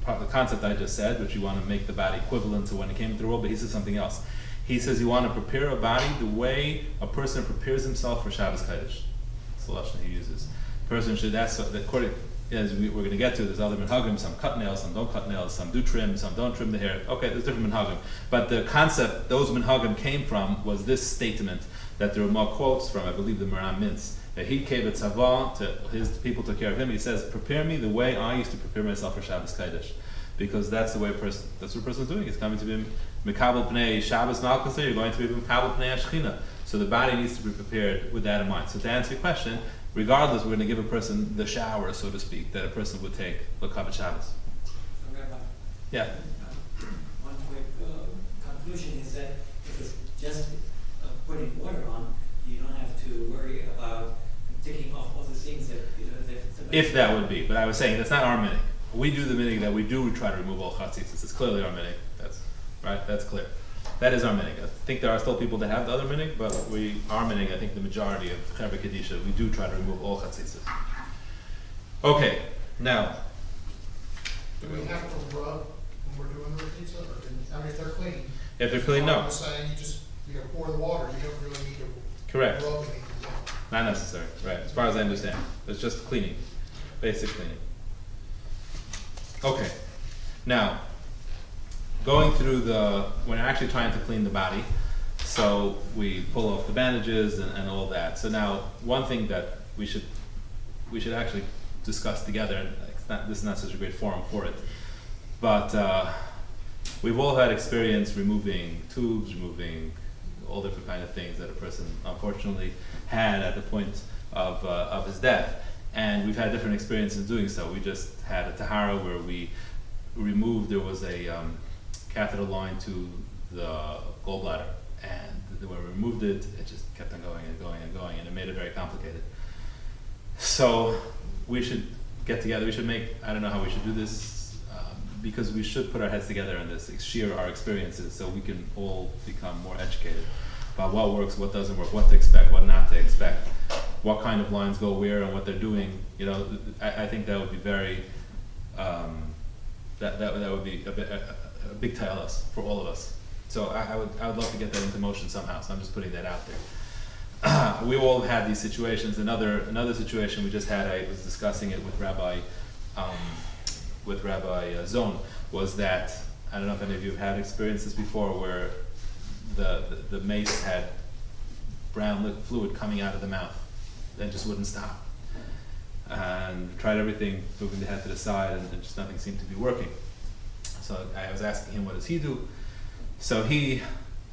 A: concept I just said, which you want to make the body equivalent to when it came into the world, but he says something else. He says you want to prepare a body the way a person prepares himself for Shabbos Kaddish. That's the lashon he uses. Person should, according, as we're going to get to, there's other minhagim, some cut nails, some don't cut nails, some do trim, some don't trim the hair. Okay, there's different minhagim. But the concept those minhagim came from was this statement that the Ramah quotes from, I believe the Maram Mintz, that he gave a tzavah to his people took care of him. He says, prepare me the way I used to prepare myself for Shabbos Kaddish. Because that's the way that's what a person's doing. It's coming to be Mekabel Pnei Shabbos Malchus, you're going to be Mekabel Pnei Ashchina. So the body needs to be prepared with that in mind. So to answer your question, regardless, we're going to give a person the shower, so to speak, that a person would take L'Kavod Shabbos. Yeah.
D: One quick conclusion is that if it's just putting water on, you don't have to worry about ticking off all the things that
A: if that would be, but I was saying that's not our minig. We do the minig that we try to remove all chatzitzas. It's clearly our minig. That's right? That's clear. That is our minhag. I think there are still people that have the other minhag, but our minhag, I think the majority of Chevra Kadisha, we do try to remove all chatzitzas. Okay, now.
B: Do we have to rub when we're doing the pizza, or, I mean, if they're clean?
A: If they're clean, no.
B: I'm saying you gotta pour the water, you don't really need to
A: Correct.
B: rub anything.
A: Not necessary, right, as far as I understand. It's just cleaning, basic cleaning. Okay, now, going through we're actually trying to clean the body, so we pull off the bandages and all that. So now, one thing that we should actually discuss together, and this is not such a great forum for it, but we've all had experience removing tubes, removing all different kind of things that a person unfortunately had at the point of his death. And we've had different experiences doing so. We just had a Tahara where we removed, there was a catheter line to the gallbladder, and when we removed it, it just kept on going and going and going, and it made it very complicated. So we should get together, we should I don't know how we should do this, because we should put our heads together on this, share our experiences, so we can all become more educated about what works, what doesn't work, what to expect, what not to expect, what kind of lines go where and what they're doing. You know, I think that would be very, that would be a big shailos for all of us. So I would love to get that into motion somehow, so I'm just putting that out there. We all had these situations. Another situation we just had, I was discussing it with Rabbi Zone, was that, I don't know if any of you have had experienced this before, where the mace had brown fluid coming out of the mouth and just wouldn't stop. And tried everything, moving the head to the side, and just nothing seemed to be working. So I was asking him, what does he do? So he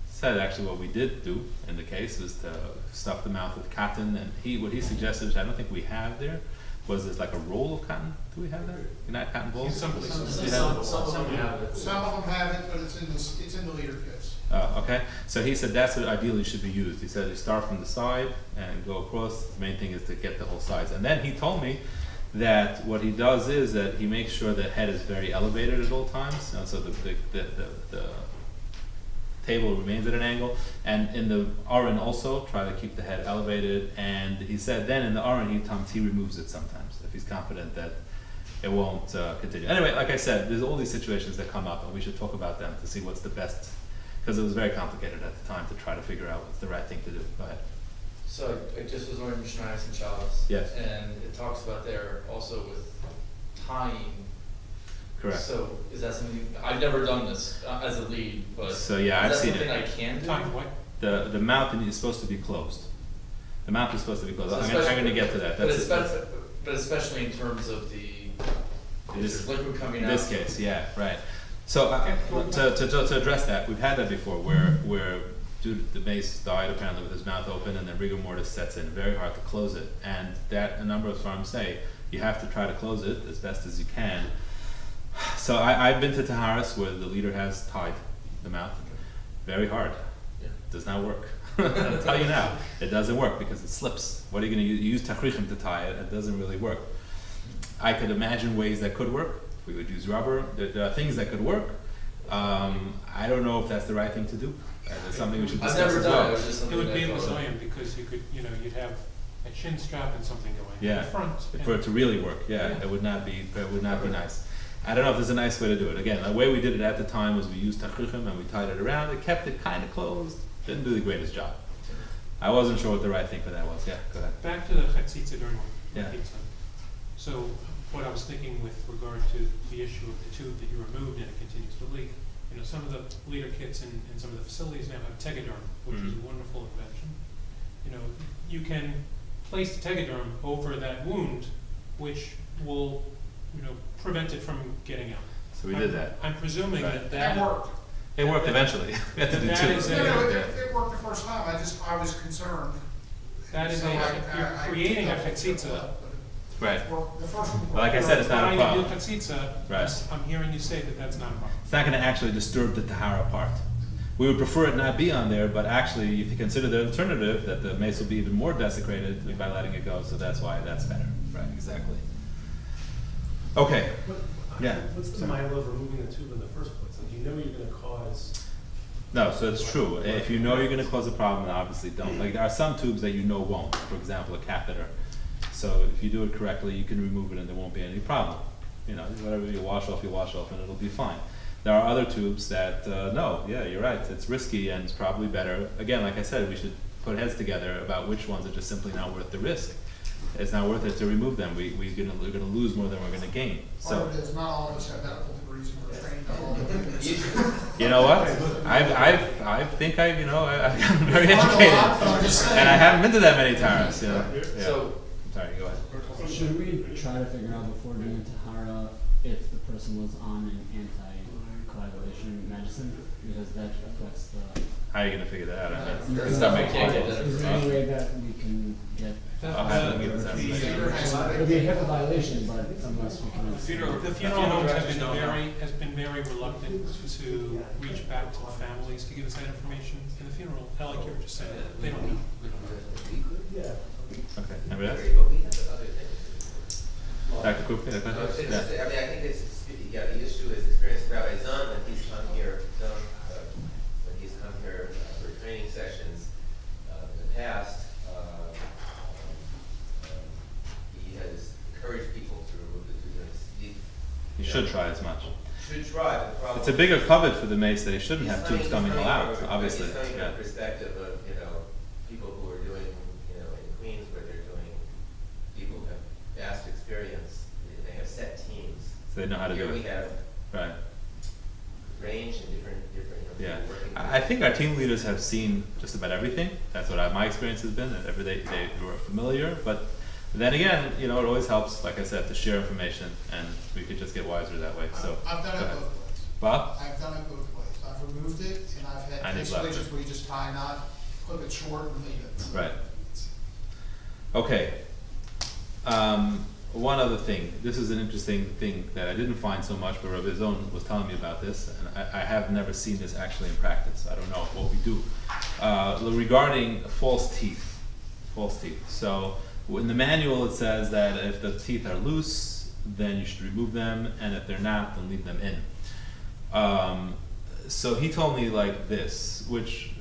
A: said actually what we did do in the case was to stuff the mouth with cotton, and what he suggested, which I don't think we have there, was there's like a roll of cotton. Do we have that? Not cotton balls?
C: Some of them have it.
B: Some of them have it, but it's in the leader kits.
A: Okay, so he said that's what ideally should be used. He said you start from the side and go across. The main thing is to get the whole sides. And then he told me that what he does is that he makes sure the head is very elevated at all times, and so the table remains at an angle. And in the aron also, try to keep the head elevated. And he said then in the aron he removes it sometimes if he's confident that it won't continue. Anyway, like I said, there's all these situations that come up, and we should talk about them to see what's the best, because it was very complicated at the time to try to figure out what's the right thing to do. Go ahead.
C: So I just was learning Mishnayos and shailos.
A: Yes.
C: And it talks about there also with tying.
A: Correct.
C: So is that something, I've never done this as a lead, but
A: So yeah, I've
C: is that
A: seen
C: something
A: it.
C: I can do?
F: Time what?
A: The mouth is supposed to be closed. The mouth is supposed to be closed.
C: So
A: I'm going to get to that.
C: But especially in terms of
A: This-
C: there's liquid coming
A: in
C: out.
A: this case, yeah, right. So to address that, we've had that before, where the mace died apparently with his mouth open, and then rigor mortis sets in. Very hard to close it, and that a number of farms say you have to try to close it as best as you can. So I've been to Taharas where the leader has tied the mouth. Very hard.
C: Yeah.
A: Does not work. I'll tell you now, it doesn't work because it slips. What are you going to use? You use tachrichim to tie it. It doesn't really work. I could imagine ways that could work. We would use rubber. There are things that could work. I don't know if that's the right thing to do. That's something we should discuss
C: I've never
A: as
C: done it,
A: well.
C: it was just
F: It
C: something
F: would
C: that
F: be
C: I
F: in the
C: thought of.
F: Zion because you could, you'd have a chin strap and something going
A: Yeah,
F: in the front.
A: for it to really work, yeah,
F: Yeah.
A: it would not be nice. I don't know if there's a nice way to do it. Again, the way we did it at the time was we used tachrichim and we tied it around. It kept it kind of closed. Didn't do the greatest job. I wasn't sure what the right thing for that was. Yeah, go ahead.
F: Back to the chatzitza during
A: Yeah.
F: pizza. So what I was thinking with regard to the issue of the tube that you removed and it continues to leak, some of the leader kits in some of the facilities now have tegaderm, which is a wonderful invention. You can place the tegaderm over that wound, which will, prevent it from getting out.
A: So we did that.
F: I'm presuming
A: Right.
F: that
B: That worked.
A: It worked eventually. We had to do
F: That
A: two.
F: is a-
B: It worked the first time, I was concerned.
F: that is
B: So
F: you're creating a chatzitza.
A: Right.
B: The first one.
A: But like I said, it's not a
F: Trying to do
A: problem.
F: chatzitza,
A: Right.
F: I'm hearing you say that that's not a problem.
A: It's not going to actually disturb the Tahara part. We would prefer it not be on there, but actually, if you consider the alternative, that the mace will be even more desecrated by letting it go, so that's why that's better. Right, exactly. Okay.
H: But
A: Yeah.
I: What's the mile of removing the tube in the first place? Like, you know you're gonna cause.
A: No, so it's true. If you know you're going to cause a problem, then obviously don't. Like there are some tubes that you know won't. For example, a catheter. So if you do it correctly, you can remove it and there won't be any problem. You know, whatever you wash off, and it'll be fine. There are other tubes that no, yeah, you're right. It's risky and it's probably better. Again, like I said, we should put heads together about which ones are just simply not worth the risk. It's not worth it to remove them. We're gonna lose more than we're gonna gain.
B: Part
A: So
B: of it is not all of us have medical degrees and we're trained to all the.
A: you know what? I think I've gotten very educated,
B: I'm just saying.
A: and I haven't been to that many Taharas. You know. Yeah.
C: So,
A: Sorry, go ahead.
J: Should we try to figure out before doing Tahara if the person was on an anticoagulation medicine? Because that affects the.
A: How are you gonna figure that out? I mean,
J: Is
A: it's not making
J: there any way that we can get?
A: I'll have them give us that information.
J: It would be a HIPAA violation, but unless we can.
F: The funeral homes has been very reluctant to reach back to the families to give us that information. In the funeral, like you were just saying, they don't know.
I: Yeah.
A: Okay. Anybody else?
K: But we have the other thing.
A: Dr. Cooper, yeah, go
K: No,
A: ahead.
K: it's
A: Yeah.
K: just, I mean, I think it's, the issue is experience of Rabbi Zahn when he's come here, when he's come here for training sessions in the past. He has encouraged people to remove the tubes.
A: You should try as much.
K: Should try, but the problem.
A: It's a bigger covet for the mace that he shouldn't
K: He's
A: have tubes coming all out, obviously.
K: He's coming from
A: Yeah.
K: the perspective of, people who are doing, in Queens where they're doing, people who have vast experience, they have set teams.
A: So they know how to do
K: Here we
A: it.
K: have
A: Right.
K: range and different,
A: Yeah.
K: people working.
A: I think our team leaders have seen just about everything. That's what my experience has been. That they were familiar, but then again, it always helps, like I said, to share information, and we could just get wiser that way. So
B: I've done
A: go
B: it
A: ahead.
B: both ways.
A: Bob?
B: I've done it both ways. I've removed it and I've
A: And
B: had
A: you've left it.
B: situations where you just tie a knot, clip it short and leave it.
A: Right. Okay. One other thing. This is an interesting thing that I didn't find so much, but Rabbi Zon was telling me about this, and I have never seen this actually in practice. I don't know what we do. Regarding false teeth. So in the manual it says that if the teeth are loose, then you should remove them, and if they're not, then leave them in. So he told me like this, which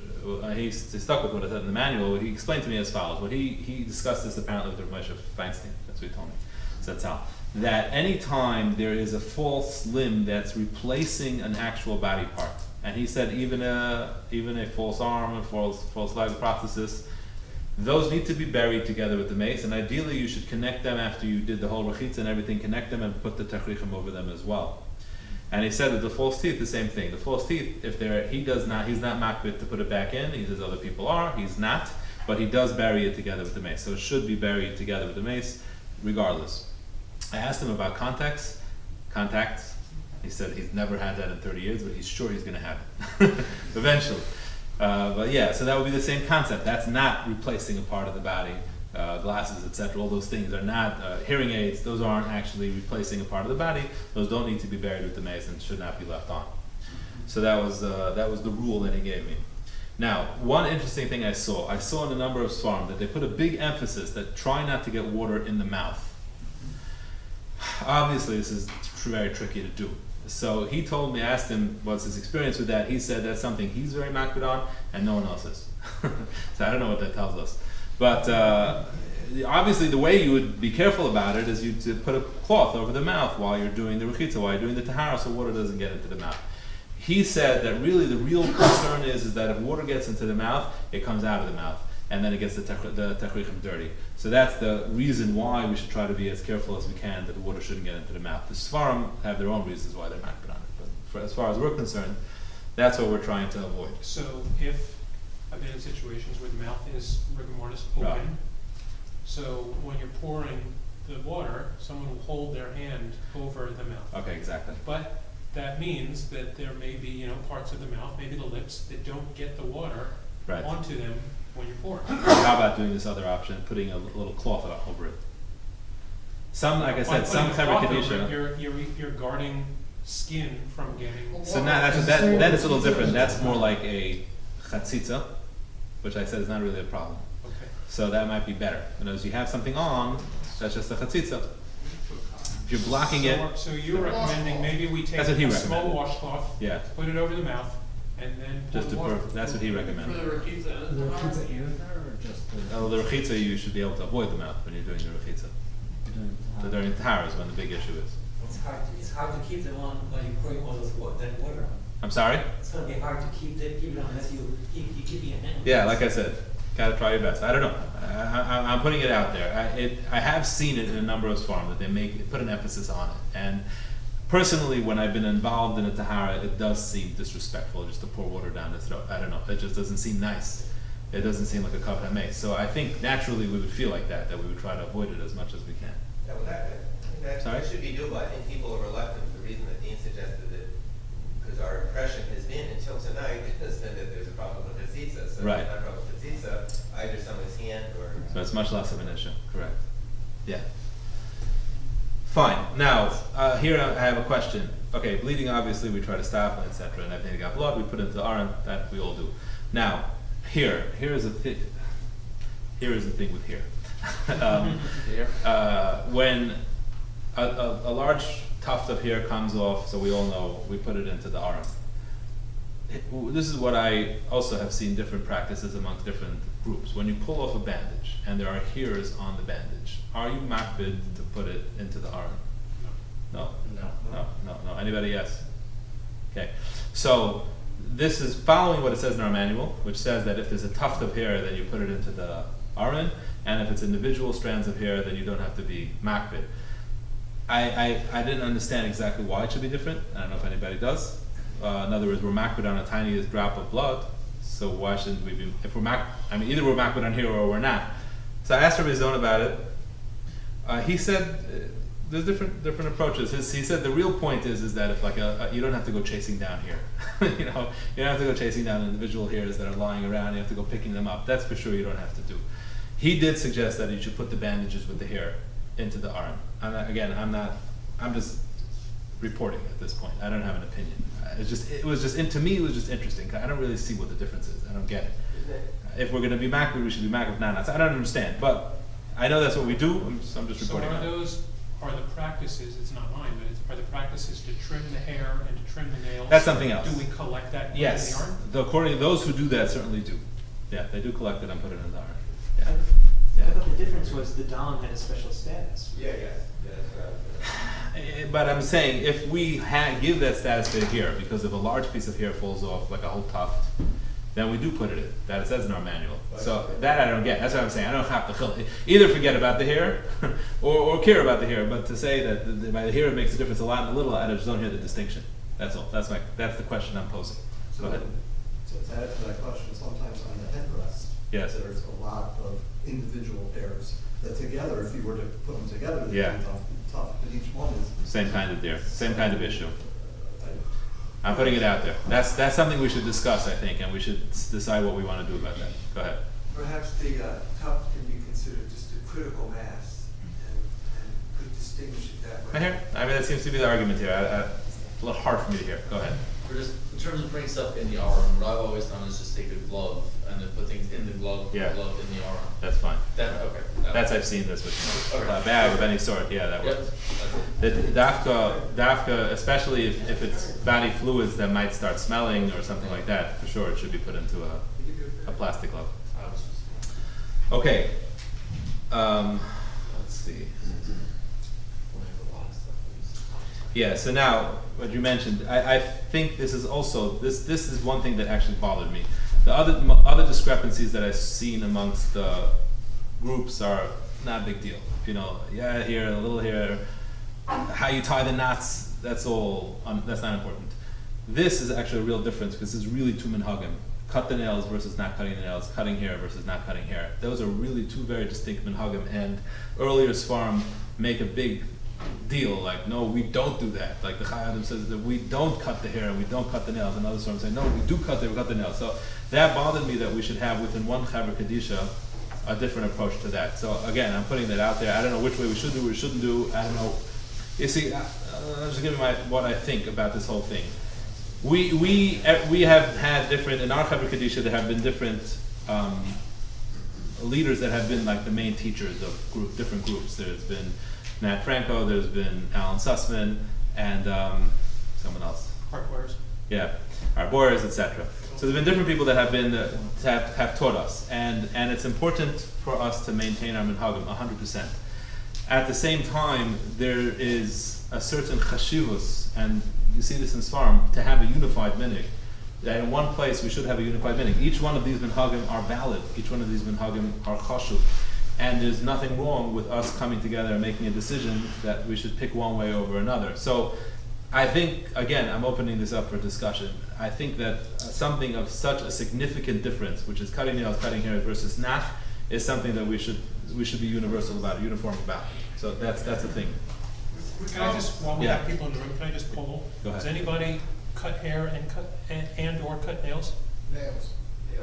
A: he stuck with what it said in the manual. He explained to me as follows. What he discussed this apparently with Rabbi Michoel Frank. That's what he told me. So that's how. That any time there is a false limb that's replacing an actual body part, and he said even a false arm, a false leg prosthesis, those need to be buried together with the mace, and ideally you should connect them after you did the whole rechitza and everything. Connect them and put the techrichim over them as well. And he said that the false teeth, the same thing. The false teeth, he's not makbid to put it back in. He says other people are. He's not, but he does bury it together with the mace. So it should be buried together with the mace, regardless. I asked him about contacts. He said he's never had that in 30 years, but he's sure he's going to have it eventually. But yeah, so that would be the same concept. That's not replacing a part of the body. Glasses, etc. All those things are not hearing aids. Those aren't actually replacing a part of the body. Those don't need to be buried with the mace and should not be left on. So that was the rule that he gave me. Now, one interesting thing I saw in a number of svarim that they put a big emphasis that try not to get water in the mouth. Obviously, this is very tricky to do. So he told me, I asked him what's his experience with that. He said that's something he's very makbid on, and no one else is. So I don't know what that tells us. But obviously, the way you would be careful about it is to put a cloth over the mouth while you're doing the rechitza, while you're doing the tahara, so water doesn't get into the mouth. He said that really the real concern is that if water gets into the mouth, it comes out of the mouth, and then it gets the techrichim dirty. So that's the reason why we should try to be as careful as we can that the water shouldn't get into the mouth. The Sfarim have their own reasons why they're makbid on it, but as far as we're concerned, that's what we're trying to avoid.
F: So if I've been in situations where the mouth is rigor mortis open,
A: Right.
F: so when you're pouring the water, someone will hold their hand over the mouth.
A: Okay, exactly.
F: But that means that there may be, parts of the mouth, maybe the lips, that don't get the water
A: Right.
F: onto them when you're pouring.
A: How about doing this other option, putting a little cloth over it? Some, like I said, some Chevra Kadisha.
F: You're guarding skin from getting.
A: So now then it's a little different. That's more like a chatzitza, which I said is not really a problem.
F: Okay.
A: So that might be better. And as you have something on, that's just a chatzitza. If you're blocking it,
F: So you're recommending maybe we take
A: That's what he
F: a small
A: recommended.
F: washcloth,
A: yeah,
F: put it over the mouth, and then pour
A: just to
F: water.
A: that's what he recommended.
J: The Rechitza and Tahara, or just the?
A: Oh, the rechitza, you should be able to avoid the mouth when you're doing the rechitza.
J: Doing
A: So
J: Tahara.
A: during Tahara is when the big issue is.
D: It's hard to keep them on while you're pouring all that water on.
A: I'm sorry?
D: It's gonna be hard to keep it on unless you keep your hand.
A: Yeah, like I said, gotta try your best. I don't know. I'm putting it out there. I have seen it in a number of farms that they put an emphasis on it. And personally, when I've been involved in a Tahara, it does seem disrespectful just to pour water down the throat. I don't know. It just doesn't seem nice. It doesn't seem like a kavod hamei. So I think naturally we would feel like that we would try to avoid it as much as we can.
K: Yeah, well, that should be doable. I think people are reluctant for the reason that Dean suggested that, because our impression has been until tonight has been that there's a problem with Hatzitza. So
A: Right.
K: if there's not a problem with Hatzitza, either someone's hand or.
A: So it's much less of an issue, correct? Yeah. Fine. Now, here I have a question. Okay, bleeding obviously we try to stop, etc. And everything that got blood we put into the aron, that we all do. Now, here is the thing. Here is the thing with here. When a large tuft of hair comes off, so we all know, we put it into the aron. This is what I also have seen different practices amongst different groups. When you pull off a bandage and there are hairs on the bandage, are you makbid to put it into the aron? No. No. Anybody? Yes. Okay. So this is following what it says in our manual, which says that if there's a tuft of hair, then you put it into the aron, and if it's individual strands of hair, then you don't have to be makbid. I didn't understand exactly why it should be different. I don't know if anybody does. In other words, we're makbid on a tiniest drop of blood, so why shouldn't we be? If we're either we're makbid on here or we're not. So I asked Rabbi Zon about it. He said there's different approaches. He said the real point is that if you don't have to go chasing down here. You don't have to go chasing down individual hairs that are lying around. You have to go picking them up. That's for sure you don't have to do. He did suggest that you should put the bandages with the hair into the aron. I'm just reporting at this point. I don't have an opinion. To me it was just interesting. I don't really see what the difference is. I don't get it. If we're going to be makbid, we should be makbid nanas. I don't understand, but I know that's what we do. I'm just reporting.
F: So are the practices, it's not mine, but are the practices to trim the hair and to trim the nails?
A: That's something else.
F: Do we collect that in the
A: Yes.
F: aron?
A: According to those who do that, certainly do. Yeah, they do collect it and put it in the aron. Yeah.
L: I thought the difference was the dam had a special status.
K: Yeah, that's what I was
A: But I'm saying if we give that status to hair because if a large piece of hair falls off, like a whole tuft, then we do put it in. That it says in our manual. So that I don't get. That's what I'm saying. I don't have to either forget about the hair or care about the hair. But to say that by the hair it makes a difference a lot and a little, I just don't hear the distinction. That's all. That's the question I'm posing. Go ahead.
H: To add to that question, sometimes on the headrest,
A: Yes.
H: there's a lot of individual hairs that together, if you were to put them together, they'd
A: Yeah.
H: be tough, but each one is.
A: Same kind of deer. Same kind of issue. I'm putting it out there. That's something we should discuss, I think, and we should decide what we want to do about that. Go ahead.
M: Perhaps the tuft can be considered just a critical mass and could distinguish it that way.
A: I hear. I mean, that seems to be the argument here. It's a little hard for me to hear. Go ahead.
C: For just in terms of putting stuff in the aron, what I've always done is just take a glove and then put things in the glove, put
A: Yeah.
C: the glove in the aron.
A: That's fine.
C: Okay.
A: I've seen this with
C: Okay.
A: a bag of any sort. Yeah, that works. The dafka, especially if it's body fluids that might start smelling or something like that, for sure it should be put into a plastic glove. Okay. Let's see. Yeah. So now, what you mentioned, I think this is also this is one thing that actually bothered me. The other discrepancies that I've seen amongst the groups are not a big deal. Here, a little here. How you tie the knots, that's all. That's not important. This is actually a real difference because it's really two minhagim. Cut the nails versus not cutting the nails. Cutting hair versus not cutting hair. Those are really two very distinct minhagim. And earlier Sfarim make a big deal, like, no, we don't do that. Like the Chayadim says that we don't cut the hair and we don't cut the nails. And others say, no, we do cut the nails. So that bothered me that we should have within one Chevra Kadisha a different approach to that. So again, I'm putting that out there. I don't know which way we should do, we shouldn't do. I don't know. You see, I'll just give you what I think about this whole thing. We have had different, in our Chevra Kadisha, there have been different leaders that have been like the main teachers of different groups. There's been Nat Franco, there's been Alan Sussman, and someone else.
F: Art Warriors.
A: Yeah, our Boyers, etc. So there's been different people that have been have taught us, and it's important for us to maintain our minhagim 100%. At the same time, there is a certain chashivus, and you see this in Sfarim, to have a unified minhag. That in one place we should have a unified minhag. Each one of these minhagim are valid. Each one of these minhagim are chashuv, and there's nothing wrong with us coming together and making a decision that we should pick one way over another. So I think, again, I'm opening this up for discussion. I think that something of such a significant difference, which is cutting nails, cutting hair versus not, is something that we should be universal about, uniform about. So that's the thing.
F: Can I just, while we have people in the room, can I just poll?
A: Go ahead.
F: Does anybody cut hair and or cut nails?
B: Nails.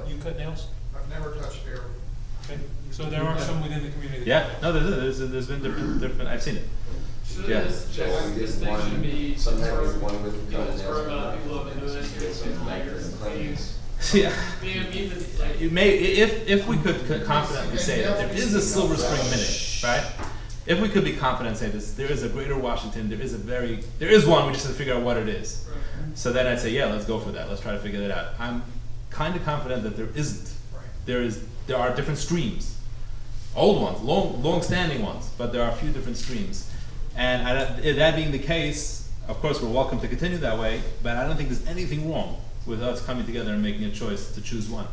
F: You cut nails?
B: I've never touched hair.
F: Okay. So there are some within the community. that
A: Yeah,
F: cut
A: no, there's been different. I've seen it.
N: Should
A: Yeah.
N: this thing should be
K: Sometimes
N: for
K: one with
N: people who have been doing this for 50 years.
A: Yeah.
N: Like,
A: You may, if we could confidently say that there is a Silver Spring minute, right? If we could be confident and say this, there is a Greater Washington, there is one, we just have to figure out what it is.
N: right.
A: So then I'd say, yeah, let's go for that. Let's try to figure that out. I'm kind of confident that there isn't. There are different streams, old ones, long-standing ones, but there are a few different streams. And that being the case, of course, we're welcome to continue that way. But I don't think there's anything wrong with us coming together and making a choice to choose one.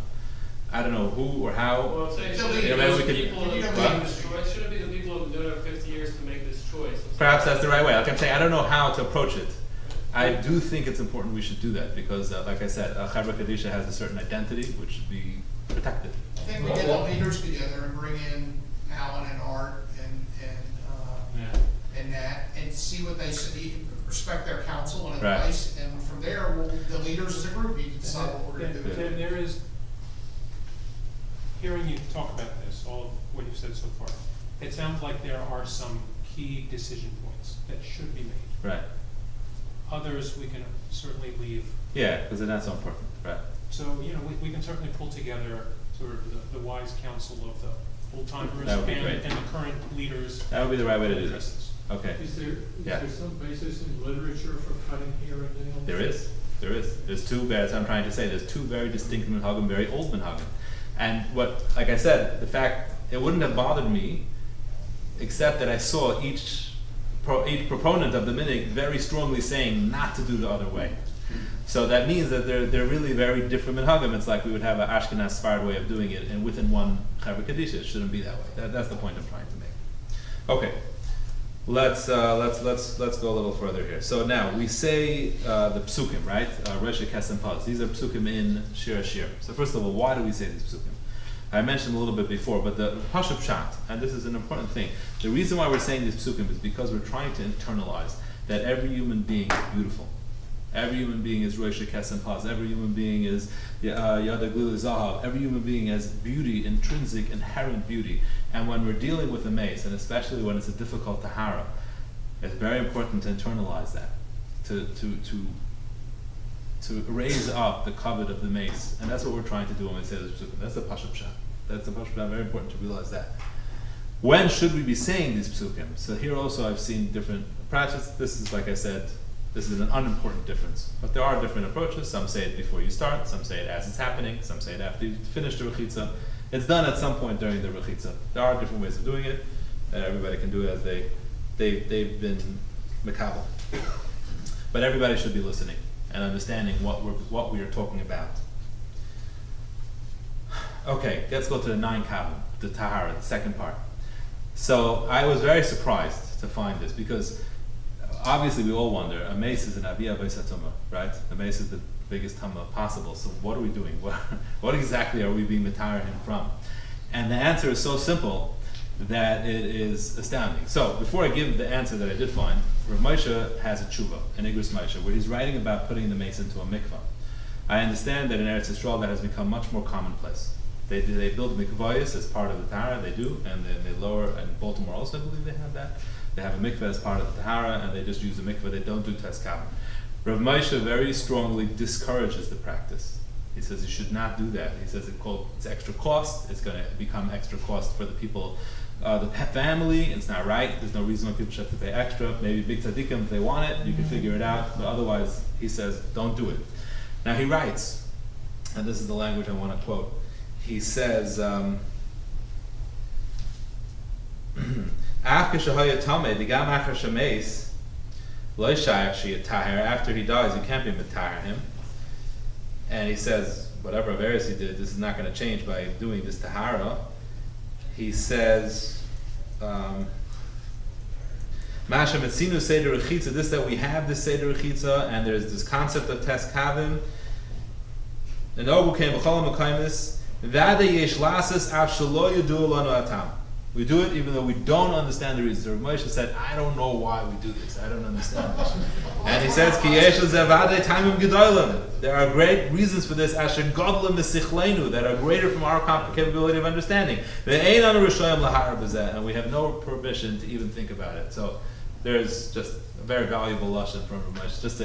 A: I don't know who or how.
N: Well, I'm saying,
B: Maybe
N: should
A: we
N: it
A: could-
N: be the people who have made this choice? Should it be the people who have been doing it for 50 years to make this choice?
A: Perhaps that's the right way. Like I'm saying, I don't know how to approach it. I do think it's important we should do that because, like I said, Chevra Kadisha has a certain identity which should be protected.
B: I think we get the leaders together and bring in Alan and Art and Nat and see what they say, respect their counsel and
A: Right.
B: advice, and from there, the leaders as a group need to decide what we're gonna do.
F: There is, hearing you talk about this, all of what you've said so far, it sounds like there are some key decision points that should be made.
A: Right.
F: Others we can certainly leave.
A: Yeah, because they're not so important. Right.
F: So, we can certainly pull together sort of the wise counsel of the old timers
A: That would be great.
F: and the current leaders.
A: That would be the right way to do
F: address
A: this. Okay.
E: Is there
A: Yeah.
E: some basis in literature for cutting hair and nails?
A: There is. There's two, as I'm trying to say, there's two very distinct minhagim, very old minhagim. And like I said, the fact, it wouldn't have bothered me, except that I saw each proponent of the minhag very strongly saying not to do the other way. So that means that they're really very different minhagim. It's like we would have an Ashkenaz Sfarad way of doing it, and within one Chevra Kadisha, it shouldn't be that way. That's the point I'm trying to make. Okay. Let's go a little further here. So now we say the psukim, right? Resha Kesem Paz. These are psukim in shiur. So first of all, why do we say these psukim? I mentioned a little bit before, but the Pashup Shat, and this is an important thing. The reason why we're saying these psukim is because we're trying to internalize that every human being is beautiful. Every human being is Resha Kesem Paz. Every human being is Yada Glilu Zahav. Every human being has beauty, intrinsic, inherent beauty. And when we're dealing with a mace, and especially when it's a difficult Tahara, it's very important to internalize that, to raise up the kavod of the mace. And that's what we're trying to do when we say this psukim. That's the Pashup Shat. That's the Pashup Shat. Very important to realize that. When should we be saying these psukim? So here also I've seen different approaches. This is, like I said, this is an unimportant difference. But there are different approaches. Some say it before you start, some say it as it's happening, some say it after you finish the rechitza. It's done at some point during the rechitza. There are different ways of doing it. Everybody can do it as they've been makabel. But everybody should be listening and understanding what we are talking about. Okay, let's go to the 9 kavim, the Tahara, the second part. So I was very surprised to find this because obviously we all wonder, a mace is an aviyah v'esatuma, right? The mace is the biggest tumah possible, so what are we doing? What exactly are we being matara him from? And the answer is so simple that it is astounding. So before I give the answer that I did find, Rav Moshe has a tshuva, an Igros Moshe, where he's writing about putting the mace into a mikvah. I understand that in Eretz Yisrael that has become much more commonplace. They build mikvahs as part of the Tahara, they do, and then they lower, and Baltimore also I believe they have that. They have a mikveh as part of the Tahara, and they just use a mikveh, they don't do teskavim. Rav Moshe very strongly discourages the practice. He says you should not do that. He says it's extra cost, it's going to become extra cost for the people the family, it's not right. There's no reason why people should have to pay extra. Maybe big tzaddikim, if they want it, you can figure it out. But otherwise, he says, don't do it. Now he writes, and this is the language I want to quote. He says, after he dies, you can't be mitahar him. And he says, whatever Averis he did, this is not going to change by doing this tahara. He says, Masha Metzinu Seder Rechitza, this that we have this Seder Rechitza, and there's this concept of Tes Kavim. And Ogu came B'cholam Mekaimis, Vada Yesh Lasas Av Shelo Yudu Lanu Atam. We do it even though we don't understand the reasons. Rabbi Moshe said, I don't know why we do this. I don't understand this. And he says, Ki yesh lezevadei taimim gedolim. There are great reasons for this, asher godlim mesichlenu, that are greater from our capability of understanding. Ve'ein anu rishoyim lahar b'zeh, and we have no permission to even think about it. So there's just a very valuable lesson from Rabbi Moshe, just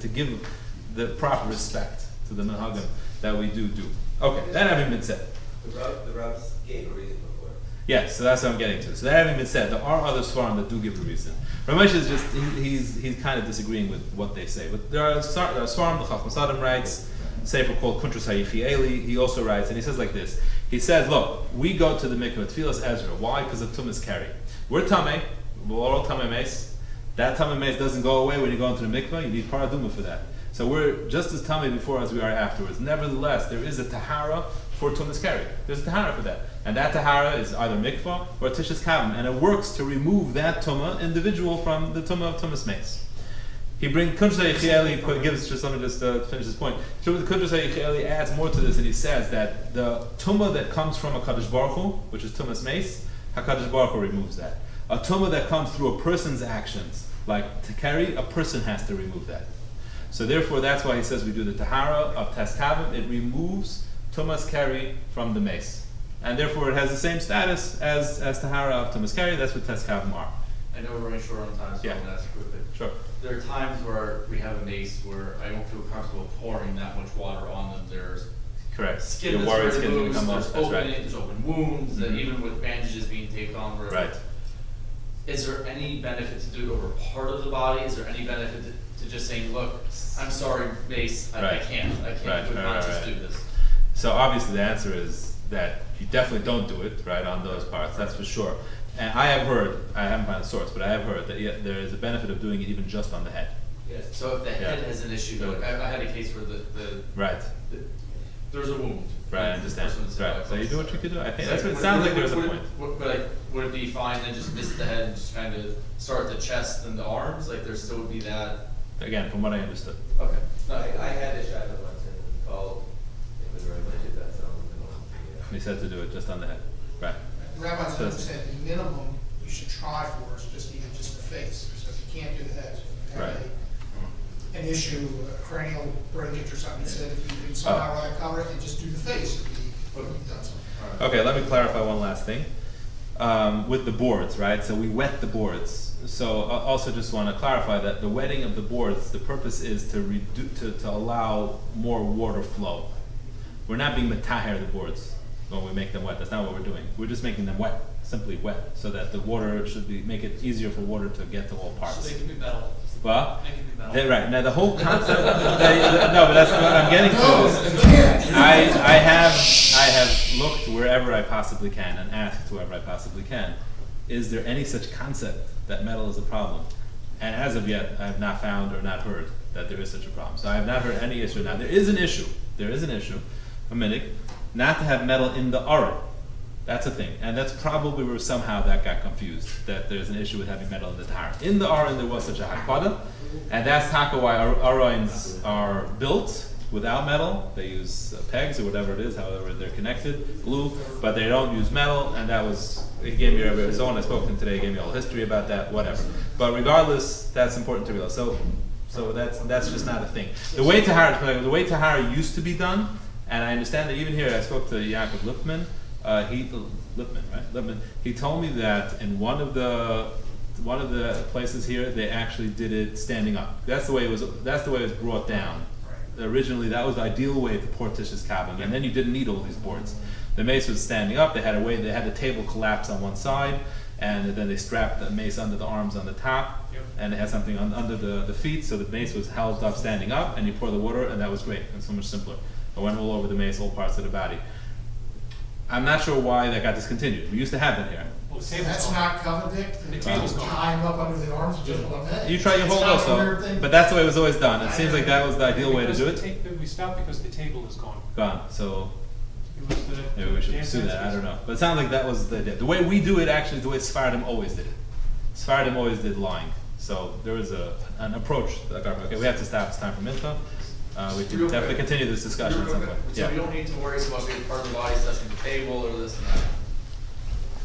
A: to give the proper respect to the Minhagim that we do. Okay, that having been said.
K: The Rabbis gave a reason before.
A: Yes, so that's what I'm getting to. So that having been said, there are other svarim that do give a reason. Ramesh is just, he's kind of disagreeing with what they say. But there are svarim, the Chacham Sadim writes, sefer called Kuntras HaYichieli, he also writes, and he says like this. He says, look, we go to the mikveh, Tfilas Ezra. Why? Because of Tumas Keri. We're Tameh, we're all Tameh Meis. That Tameh Meis doesn't go away when you go into the mikveh, you need Paraduma for that. So we're just as Tameh before as we are afterwards. Nevertheless, there is a Tahara for Tumas Keri. There's a Tahara for that. And that Tahara is either mikvah or Tishas Kavim. And it works to remove that Tumah individual from the Tumah of Tumas Meis. He brings Kuntras HaYichieli, gives just something just to finish this point. Kuntras HaYichieli adds more to this, and he says that the Tumah that comes from a Kadosh Baruch Hu, which is Tumas Meis, HaKadosh Baruch Hu removes that. A Tumah that comes through a person's actions, like to carry, a person has to remove that. So therefore, that's why he says we do the Tahara of Tes Kavim. It removes Tumas Keri from the Meis. And therefore it has the same status as Tahara of Tumas Keri. That's what Tes Kavim are.
C: I know we're running short on time, so I'm going to ask quickly.
A: Sure.
C: There are times where we have a mace where I don't feel comfortable pouring that much water on them. There's
A: correct.
C: Skin
A: You're worried
C: that's
A: skin's
C: loose,
A: gonna come
C: there's
A: off. That's
C: opening,
A: right.
C: there's open wounds, and even with bandages being taped on.
A: Right.
C: Is there any benefit to do it over part of the body? Is there any benefit to just saying, look, I'm sorry, mace, I can't just do this?
A: So obviously the answer is that you definitely don't do it, right, on those parts, that's for sure. And I have heard, I haven't found a source, but I have heard that there is a benefit of doing it even just on the head.
C: Yes. So if the head has an issue, though, I had a case where there's a wound.
A: Right, I understand. Right. So you do what you could do. I think that's what it sounds like. There's a point.
C: Would it be fine to just miss the head and just kind of start the chest and the arms? Like there still would be that.
A: Again, from what I understood.
C: Okay.
K: No, I had a shot once and called. It was very much that someone.
A: He said to do it just on the head. Right.
B: Rabbi said the minimum you should try for is just the face. So if you can't do the head, if you have an issue, a cranial breakage or something, he said if you can somehow cover it and just do the face, if you've done something.
A: Okay, let me clarify one last thing. With the boards, right? So we wet the boards. So I also just want to clarify that the wetting of the boards, the purpose is to allow more water flow. We're not being metaher the boards when we make them wet. That's not what we're doing. We're just making them wet, simply wet, so that the water make it easier for water to get to all parts.
N: So they can be metal.
A: Well,
N: They can be metal.
A: right. Now the whole concept, no, but that's what I'm getting to. I have looked wherever I possibly can and asked whoever I possibly can, is there any such concept that metal is a problem? And as of yet, I have not found or not heard that there is such a problem. So I have not heard any issue. Now there is an issue, a minute, not to have metal in the aron. That's a thing, and that's probably where somehow that got confused, that there's an issue with having metal in the Tahara. In the aron there was such a hakpada, and that's taka why arons are built without metal. They use pegs or whatever it is, however they're connected, glue, but they don't use metal, and that was, he gave me his own, I spoke to him today, he gave me all history about that, whatever. But regardless, that's important to realize. So that's just not a thing. The way Tahara used to be done, and I understand that even here, I spoke to Yaakov Lipman, he told me that in one of the places here, they actually did it standing up. That's the way it was brought down. Originally, that was the ideal way to pour Tish's Kavim, and then you didn't need all these boards. The mace was standing up. They had the table collapse on one side, and then they strapped the mace under the arms on the top, and they had something under the feet, so the mace was held up standing up, and you pour the water, and that was great. It's so much simpler. I went all over the mace, all parts of the body. I'm not sure why that got discontinued. We used to have that here.
F: Well, the table's
B: That's
F: gone.
B: not covered,
F: The table's gone.
B: tie him up under the arms, just like that.
A: You try your whole
B: It's not a weird
A: also,
B: thing.
A: but that's the way it was always done. It seems like that was the ideal way to
F: Because
A: do
F: the
A: it.
F: we stopped because the table is gone.
A: Gone. So
F: It was the.
A: maybe we should
F: the
A: pursue that. I
F: ancestors.
A: don't know. But it sounds like that was the idea. The way we do it actually is the way Sephardim always did it. Sephardim always did lying. So there was an approach. Okay, we have to stop. It's time for mincha. We can
C: Real
A: definitely
C: quick.
A: continue this discussion at some point.
C: So we don't need to worry so much being part of the body touching the table or this and that.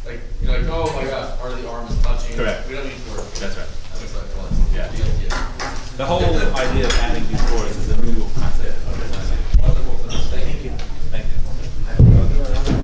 C: Like, you're like, oh my gosh, part of the arm is touching.
A: Correct.
C: We don't need to worry.
A: That's right.
C: That's what I thought.
A: Yeah.
C: The idea.
A: The whole idea of adding these boards is that